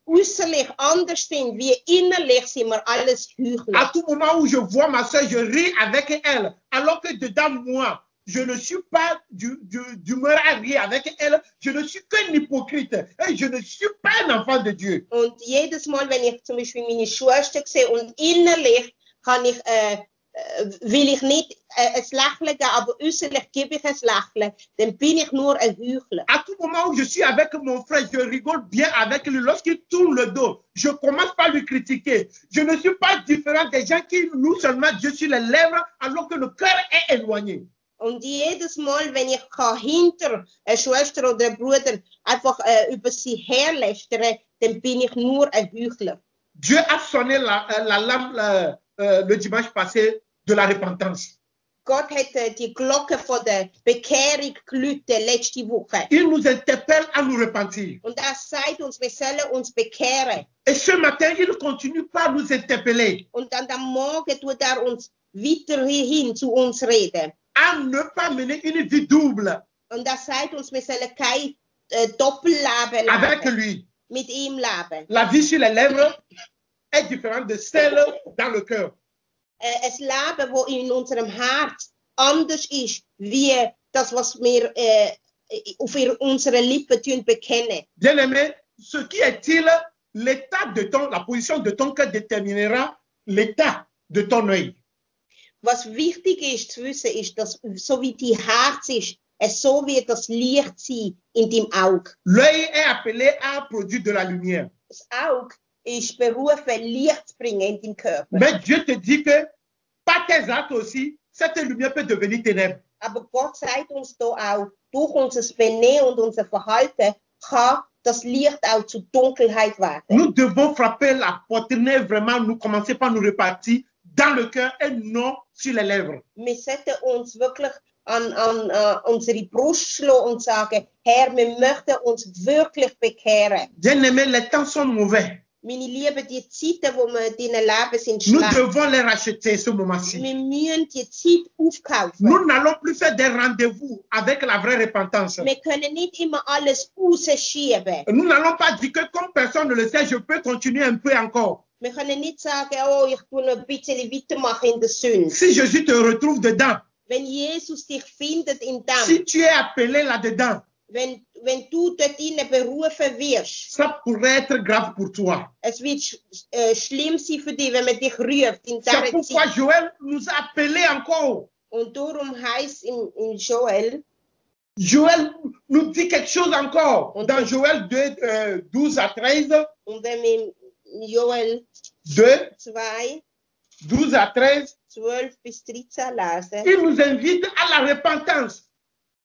äußerlich anders sind wie innerlich, sind wir alles Heuchler. À tout moment où je vois ma soeur, je ris avec elle, alors que dedans moi, je ne suis pas d'humeur à rire avec elle, je ne suis qu'un hypocrite et je ne suis pas un enfant de Dieu. Und jedes Mal, wenn ich zum Beispiel meine Schwester sehe und innerlich will ich nicht ein Lächeln geben, aber äußerlich gebe ich ein Lächeln, dann bin ich nur ein Heuchler. À tout moment où je suis avec mon frère, je rigole bien avec lui. Lorsqu'il tourne le dos, je commence par lui critiquer. Je ne suis pas différent des gens qui louent seulement Dieu sur les lèvres alors que le cœur est éloigné. Und jedes Mal, wenn ich hinter einer Schwester oder einem Bruder einfach über sie herlästere, dann bin ich nur ein Heuchler. Dieu a sonné l'alarme le dimanche passé de la repentance. Gott hat die Glocke von der Bekehrung geläutet letzte Woche. Il nous interpelle à nous repentir. Und er sagt uns, wir sollen uns bekehren. Et ce matin, il continue par nous interpeller. Und an dem Morgen tut er uns weiterhin zu uns reden. À ne pas mener une vie double. Und er sagt uns, wir sollen kein Doppelleben avec leben. lui. Mit ihm leben. La vie sur les lèvres est différente de celle dans le cœur. Ein Leben, das in unserem Herz anders ist, wie das, was wir auf unsere Lippen bekennen. Bien-aimé, ce qui est-il, l'état de la position de ton cœur déterminera l'état de ton œil. Was wichtig ist zu wissen, ist, dass so wie dein Herz ist, so wird das Licht sein in deinem Auge. L'œil est appelé à produire de la lumière. Das Auge ist berufen, Licht zu bringen in deinem Körper. Mais Dieu te dit que par tes actes aussi, cette lumière peut devenir ténèbres. Aber Gott sagt uns da auch, durch unser Benehmen und unser Verhalten kann das Licht auch zu Dunkelheit werden. Nous devons frapper la poitrine vraiment, nous commencer par nous repartir dans le cœur et non sur les lèvres. Wir sollten uns wirklich an unsere Brust schlagen und sagen, Herr, wir möchten uns wirklich bekehren. Bien-aimé, les temps sont mauvais. Meine Lieben, die Zeiten, wo wir in diesem Leben sind, Nous schlecht. devons les racheter ce moment-ci. Wir müssen die Zeit aufkaufen. Nous n'allons plus faire des rendez-vous avec la vraie repentance. Wir können nicht immer alles rausschieben. Nous n'allons pas dire que comme personne ne le sait, je peux continuer un peu encore. Wir können nicht sagen, oh, ich tue noch ein bisschen weitermachen in der Sünde. Si Jésus te retrouve dedans, Wenn Jesus dich findet in dem, si tu es appelé là-dedans, wenn du dort drinnen berufen wirst, ça pourrait être grave pour toi. es wird schlimm sein für dich, wenn man dich ruft in C'est dieser pourquoi Zeit. Joël nous a appelés encore. Und darum heißt in Joel, Joël nous dit quelque chose encore. Und- Dans Joël 2, 12 à 13, und wenn wir in Joel 2, 2, 12 à 13, 12 bis 13 lesen, il nous invite à la repentance.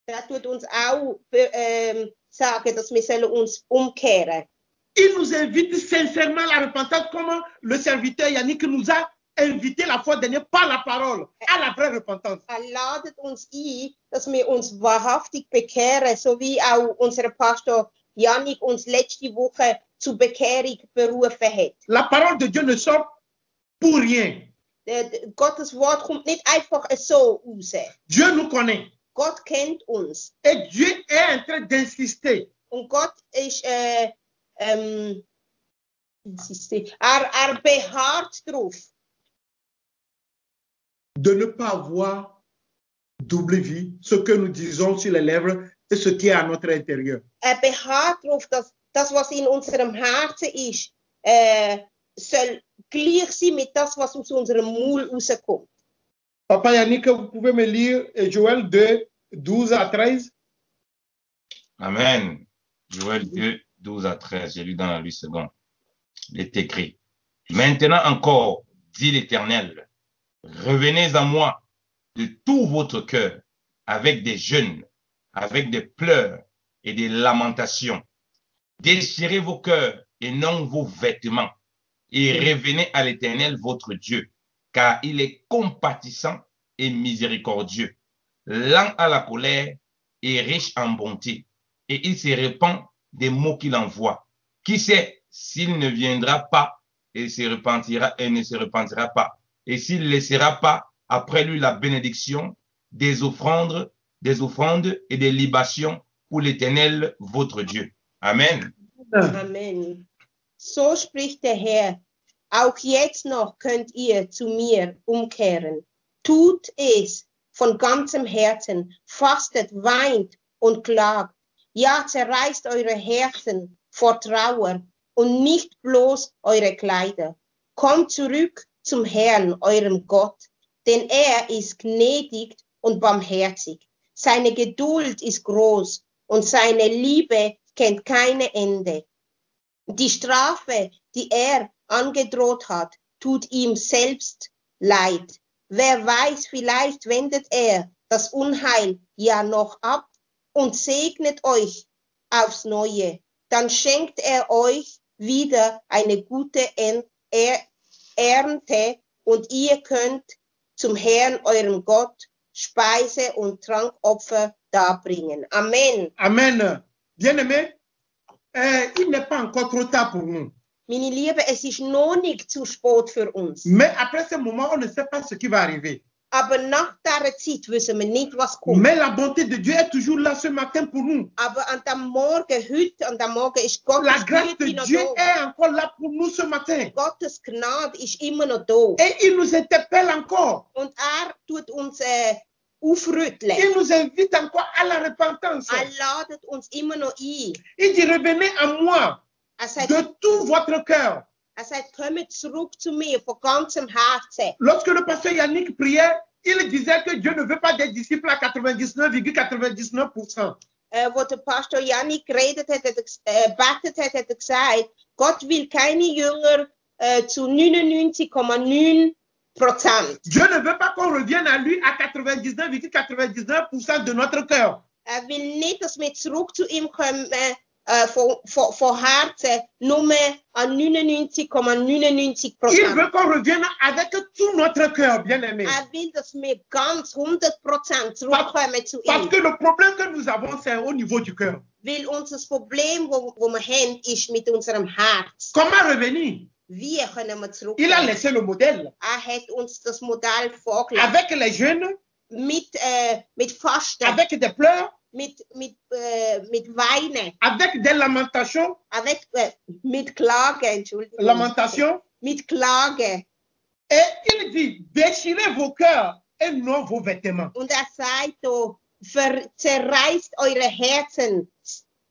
da tut uns auch sagen, dass wir sollen uns umkehren. Il nous invite sincèrement à la repentance comme le serviteur Yannick nous a invité la fois dernière par la parole à la vraie repentance. Ladet uns ein, dass wir uns wahrhaftig bekehren, so wie auch unser Pastor Janik uns letzte Woche zur Bekehrung berufen hat. La parole de Dieu ne sort pour rien. Gottes Wort kommt nicht einfach so raus. Dieu nous connaît. Gott kennt uns. Et Dieu est en train d'insister. Und Gott ist, beharrt darauf, De ne pas avoir double vie, ce que nous disons sur les lèvres et ce qui est à notre intérieur. Beharrt darauf, dass das, was in unserem Herzen ist, soll gleich sein mit das, was aus unserem Maul rauskommt. Papa Yannick, vous pouvez me lire Joël 2, 12 à 13. Amen. Joël 2, 12 à 13, j'ai lu dans la 8 secondes. Il est écrit. Maintenant encore, dit l'Éternel, revenez à moi de tout votre cœur, avec des jeûnes, avec des pleurs et des lamentations. Déchirez vos cœurs et non vos vêtements, et revenez à l'Éternel votre Dieu, car il est compatissant et miséricordieux, lent à la colère et riche en bonté, et il se répand des mots qu'il envoie. Qui sait s'il ne viendra pas et se repentira et ne se repentira pas, et s'il ne laissera pas après lui la bénédiction des offrandes et des libations pour l'Éternel votre Dieu. Amen. Amen. So spricht der Herr, auch jetzt noch könnt ihr zu mir umkehren. Tut es von ganzem Herzen, fastet, weint und klagt. Ja, zerreißt eure Herzen vor Trauer und nicht bloß eure Kleider. Kommt zurück zum Herrn, eurem Gott, denn er ist gnädig und barmherzig. Seine Geduld ist groß und seine Liebe kennt keine Ende. Die Strafe, die er angedroht hat, tut ihm selbst leid. Wer weiß, vielleicht wendet er das Unheil ja noch ab und segnet euch aufs Neue. Dann schenkt er euch wieder eine gute Ernte und ihr könnt zum Herrn, eurem Gott, Speise- und Trankopfer darbringen. Amen. Amen. Bien-aimé, il n'est pas encore trop tard pour nous. Meine Liebe, es ist noch nicht zu spät für uns. Mais après ce moment, on ne sait pas ce qui va arriver. Aber nach dieser Zeit wissen wir nicht, was kommt. Mais la bonté de Dieu est toujours là ce matin pour nous. Aber an dem Morgen, heute, an dem Morgen ist Gottes La grâce de Güte noch Dieu da. est encore là pour nous ce matin. Gottes Gnade ist immer noch da. Et il nous interpelle encore. Und tut uns aufrütteln. Il nous invite encore à la repentance. Ladet uns immer noch ein. Il dit, revenez à moi Sagt, de tout votre cœur. sagt, kommt zurück zu mir von ganzem Herzen. Lorsque le pasteur Yannick priait, il disait que Dieu ne veut pas des disciples à 99,99%. Wo der Pastor Jannik geredet hat, betet hat, hat gesagt, Gott will keine Jünger zu 99,9%. Dieu ne veut pas qu'on revienne à lui à 99,99% de notre cœur. Will nicht, dass wir zurück zu ihm kommen von Herzen, nur an 99,99%. Il veut qu'on revienne avec tout notre cœur, bien-aimé. Will, dass wir ganz 100% zurückkommen zu ihm. Parce que le problème que nous avons, c'est au niveau du cœur. Weil unser Problem, wo wir haben, ist mit unserem Herz. Comment revenir? Wie können wir zurück? Il a laissé le modèle. Hat uns das Modell vorgelegt. Avec les jeunes. Mit Fasten. Avec des pleurs. Mit Weinen. Avec des lamentations. Mit Klage, Entschuldigung. Lamentation. Mit Klage. Et il dit, déchirez vos cœurs et non vos vêtements. Und sagt so, zerreißt eure Herzen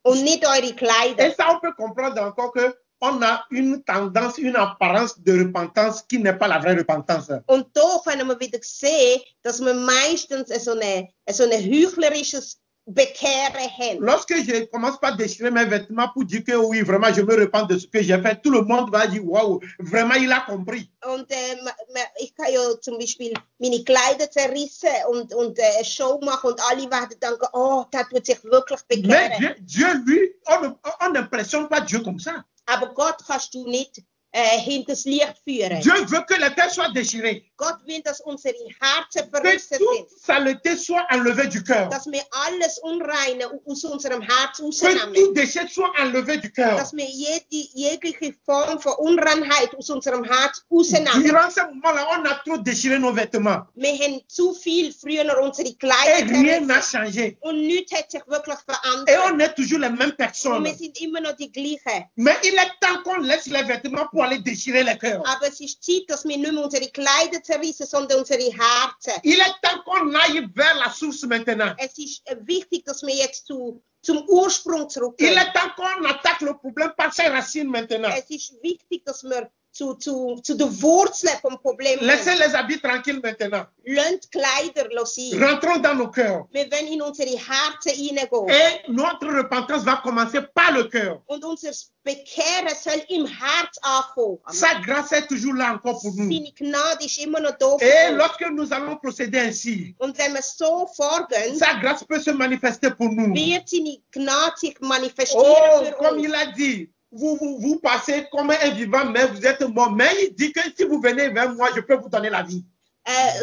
und nicht eure Kleider. Et ça, on peut comprendre encore que on a une tendance, une apparence de repentance qui n'est pas la vraie repentance. Und da können wir wieder sehen, dass wir meistens so ein heuchlerisches Bekehren haben. Lorsque je commence par déchirer mes vêtements pour dire que oui, vraiment, je me repens de ce que j'ai fait, tout le monde va dire, waouh, vraiment, il a compris. Und ich kann ja zum Beispiel meine Kleider zerrissen und eine Show machen und alle werden denken, oh, das tut sich wirklich bekehren. Mais Dieu, lui, on n'impressionne pas Dieu comme ça. Aber Gott kannst du nicht hinters Licht führen. Dieu veut que les cœurs soient déchirés. Gott will, dass unsere Herzen Que verrissen toute sind. saleté soit enlevée du cœur. Dass wir alles Unreine aus unserem Herz Que rausnehmen. tout déchet soit enlevé du cœur. Dass wir jegliche Form von Unreinheit aus unserem Herz rausnehmen. Durant ce moment-là, on a trop déchiré nos vêtements. Wir haben zu viel früher unsere Et Kleider rien n'a zerrissen. changé. Und nichts hat sich wirklich Et verändert. on est toujours les mêmes Und personnes. wir sind immer noch die gleichen. Mais il est temps qu'on laisse les vêtements pour aller déchirer les cœurs. Aber es ist Zeit, dass wir nicht mehr unsere Kleider zerrissen, sondern unsere Herzen. Il est temps qu'on aille vers la source maintenant. Es ist wichtig, dass wir jetzt zum Ursprung Il zurückgehen. est temps qu'on attaque le problème par ses racines maintenant. Es ist wichtig, dass wir zu der Wurzel vom Problem. Laissez les habits tranquilles maintenant. Lasst Kleider sein. Rentrons dans nos cœurs. Wir wollen in unsere Herzen hineingehen. Et notre repentance va commencer par le cœur. Und unser Bekehren soll im Herz anfangen. Sa grâce est toujours là encore pour nous. Seine Gnade ist immer noch da für Et uns. lorsque nous allons procéder ainsi, Und wenn wir so vorgehen, sa grâce peut se manifester pour nous. wird seine Gnade sich manifestieren Oh, für comme uns. il a dit, vous passez comme un vivant, mais vous êtes mort. Mais il dit que si vous venez vers moi, je peux vous donner la vie.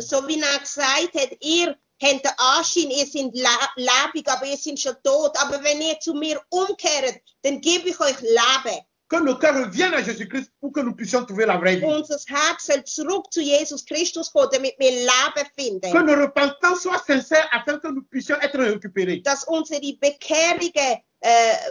So wie er gesagt hat, ihr habt den Anschein, ihr seid lebendig, aber ihr seid schon tot. Aber wenn ihr zu mir umkehrt, dann gebe ich euch Leben. Que nos cœurs reviennent à Jésus-Christ pour que nous puissions trouver la vraie vie. Unser Herz soll zurück zu Jesus Christus kommen, damit wir Leben finden. Que nos repentances soient sincères afin que nous puissions être récupérés. Dass unsere Bekehrungen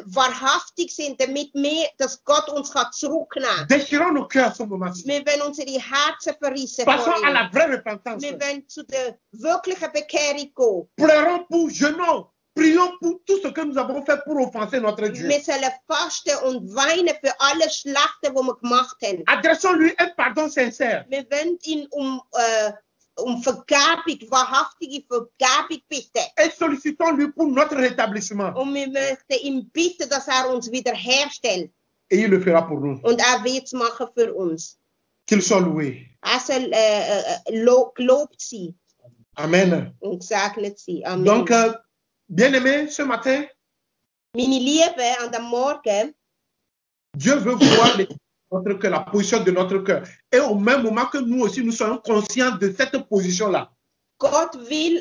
wahrhaftig sind, damit dass Gott uns zurücknehmen kann. Déchirons nos cœurs ce moment-ci. Wir wollen unsere Herzen verrissen. Passons à la vraie repentance. Wir wollen zu der wirklichen Bekehrung gehen. Pleurons pour, jeûnons, prions pour tout ce que nous avons fait pour offenser notre Dieu. Wir sollen fasten und weinen für alles Schlechte, was wir gemacht haben. Adressons-lui un pardon sincère. Wir wollen ihn Vergebung, wahrhaftige Vergebung bitten. Et sollicitons-lui pour notre rétablissement. Und wir möchten ihn bitten, dass uns wiederherstellt. Et il le fera pour nous. Und wird es machen für uns. Qu'il soit loué. Soll gelobt sein. Amen. Und gesegnet sein. Amen. Donc, bien-aimés, ce matin, meine Liebe, an dem Morgen, Dieu veut voir notre cœur, la position de notre cœur. Et au même moment que nous aussi, nous soyons conscients de cette position-là. Gott will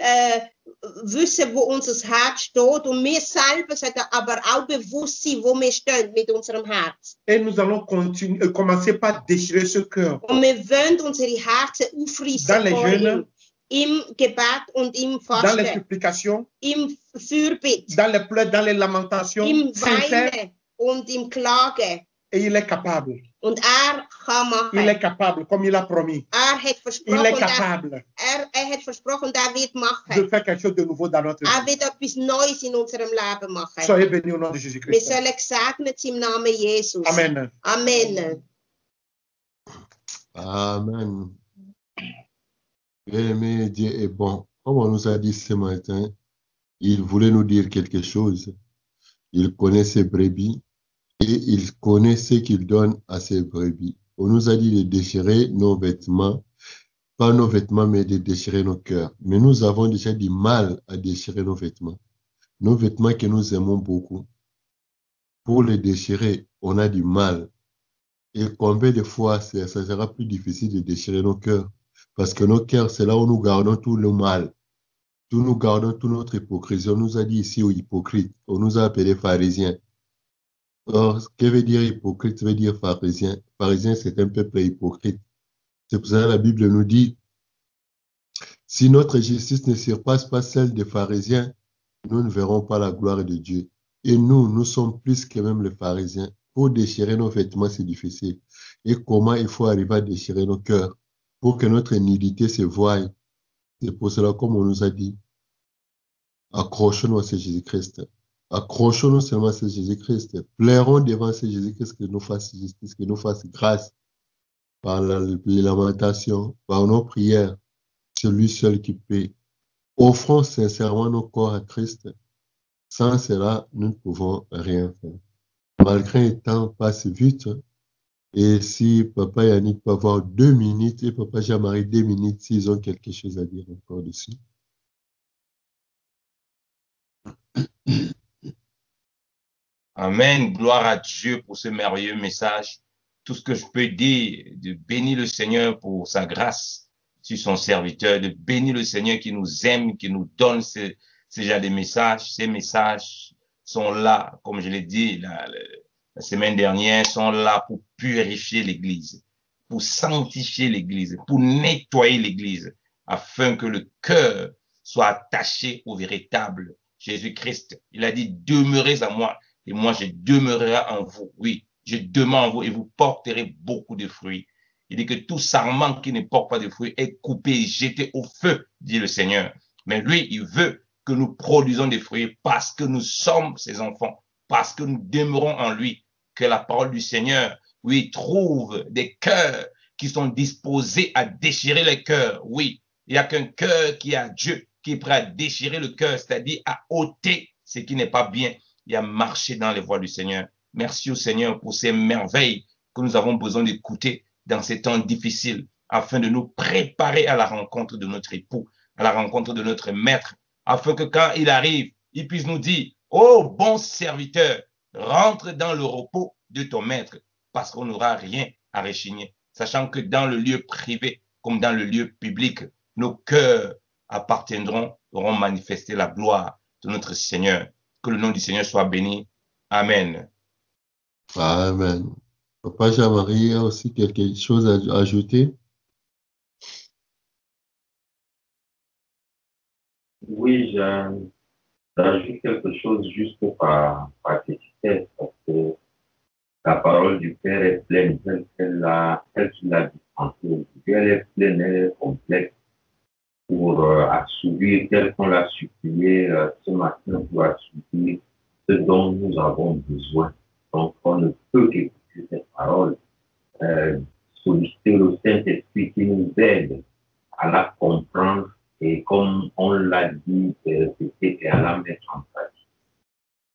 wissen, wo unser Herz steht. Und wir selber sollten aber auch bewusst sein, wo wir stehen mit unserem Herz. Et nous allons commencer par déchirer ce cœur. Und wir wollen unsere Herzen aufreißen vor ihm. Im Gebet und im Fasten. Dans les supplications. Im Fürbitte. Dans les pleurs, dans les lamentations. Im Weinen und im Klagen. Et il est capable. Und kann machen. Il est capable, comme il a promis. Hat versprochen. Il est capable. Er hat versprochen und wird machen. De faire quelque chose de nouveau dans notre vie. Wird etwas Neues in unserem Leben machen. Soyez bénis au nom de Wir Jésus-Christ. sollen gesegnet sein im Namen Jesus. Amen. Amen. Amen. Bien-aimé, Dieu est bon. Comme on nous a dit ce matin, il voulait nous dire quelque chose. Il connaît ses brebis et il connaît ce qu'il donne à ses brebis. On nous a dit de déchirer nos vêtements, pas nos vêtements, mais de déchirer nos cœurs. Mais nous avons déjà du mal à déchirer nos vêtements que nous aimons beaucoup. Pour les déchirer, on a du mal. Et combien de fois ça sera plus difficile de déchirer nos cœurs? Parce que nos cœurs, c'est là où nous gardons tout le mal. Nous gardons toute notre hypocrisie. On nous a dit ici aux hypocrites. On nous a appelés pharisiens. Or, ce que veut dire hypocrite, veut dire pharisien. Pharisien, c'est un peuple hypocrite. C'est pour ça que la Bible nous dit, si notre justice ne surpasse pas celle des pharisiens, nous ne verrons pas la gloire de Dieu. Et nous sommes plus que même les pharisiens. Pour déchirer nos vêtements, c'est difficile. Et comment il faut arriver à déchirer nos cœurs pour que notre nudité se voie? C'est pour cela, comme on nous a dit, accrochons-nous à ce Jésus-Christ. Accrochons-nous seulement à ce Jésus-Christ. Plairons devant ce Jésus-Christ que nous fasse justice, que nous fasse grâce par les lamentations, par nos prières. C'est lui seul qui peut. Offrons sincèrement nos corps à Christ. Sans cela, nous ne pouvons rien faire. Malgré le temps passe vite, et si Papa Yannick peut avoir 2 minutes et Papa Jean-Marie 2 minutes, s'ils ont quelque chose à dire encore dessus. Amen. Gloire à Dieu pour ce merveilleux message. Tout ce que je peux dire, de bénir le Seigneur pour sa grâce sur son serviteur, de bénir le Seigneur qui nous aime, qui nous donne ce genre de messages. Ces messages sont là, comme je l'ai dit la semaine dernière, sont là pour purifier l'Église, pour sanctifier l'Église, pour nettoyer l'Église, afin que le cœur soit attaché au véritable Jésus-Christ. Il a dit, demeurez en moi, et moi je demeurerai en vous. Oui, je demeure en vous, et vous porterez beaucoup de fruits. Il dit que tout sarment qui ne porte pas de fruits est coupé et jeté au feu, dit le Seigneur. Mais lui, il veut que nous produisons des fruits parce que nous sommes ses enfants, parce que nous demeurons en lui, que la parole du Seigneur oui, trouve des cœurs qui sont disposés à déchirer les cœurs. Oui, il n'y a qu'un cœur qui a Dieu, qui est prêt à déchirer le cœur, c'est-à-dire à ôter ce qui n'est pas bien et à marcher dans les voies du Seigneur. Merci au Seigneur pour ces merveilles que nous avons besoin d'écouter dans ces temps difficiles afin de nous préparer à la rencontre de notre époux, à la rencontre de notre maître, afin que quand il arrive, il puisse nous dire, oh bon serviteur, rentre dans le repos de ton maître, parce qu'on n'aura rien à rechigner, sachant que dans le lieu privé comme dans le lieu public, nos cœurs appartiendront, auront manifesté la gloire de notre Seigneur. Que le nom du Seigneur soit béni. Amen. Amen. Papa Jean-Marie a aussi quelque chose à ajouter? Oui, j'ajoute quelque chose juste par petitesse, parce que la parole du Père est pleine, telle qu'il l'a dit tantôt. Elle est pleine, elle est complète pour assouvir, tel qu'on l'a supplié ce matin, pour assouvir ce dont nous avons besoin. Donc, on ne peut qu'écouter cette parole, solliciter le Saint-Esprit qui nous aide à la comprendre et, comme on l'a dit, et à la mettre en pratique.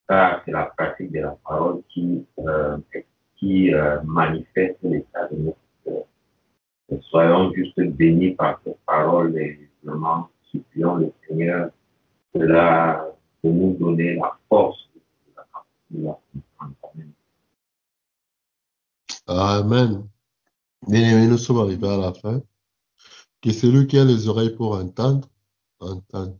Ça, c'est la pratique de la parole qui manifeste l'état de notre cœur. Soyons juste bénis par cette parole et vraiment supplions le Seigneur de nous donner la force de la comprendre. Amen. Bien-aimés, nous sommes arrivés à la fin. Que celui qui a les oreilles pour entendre, entende.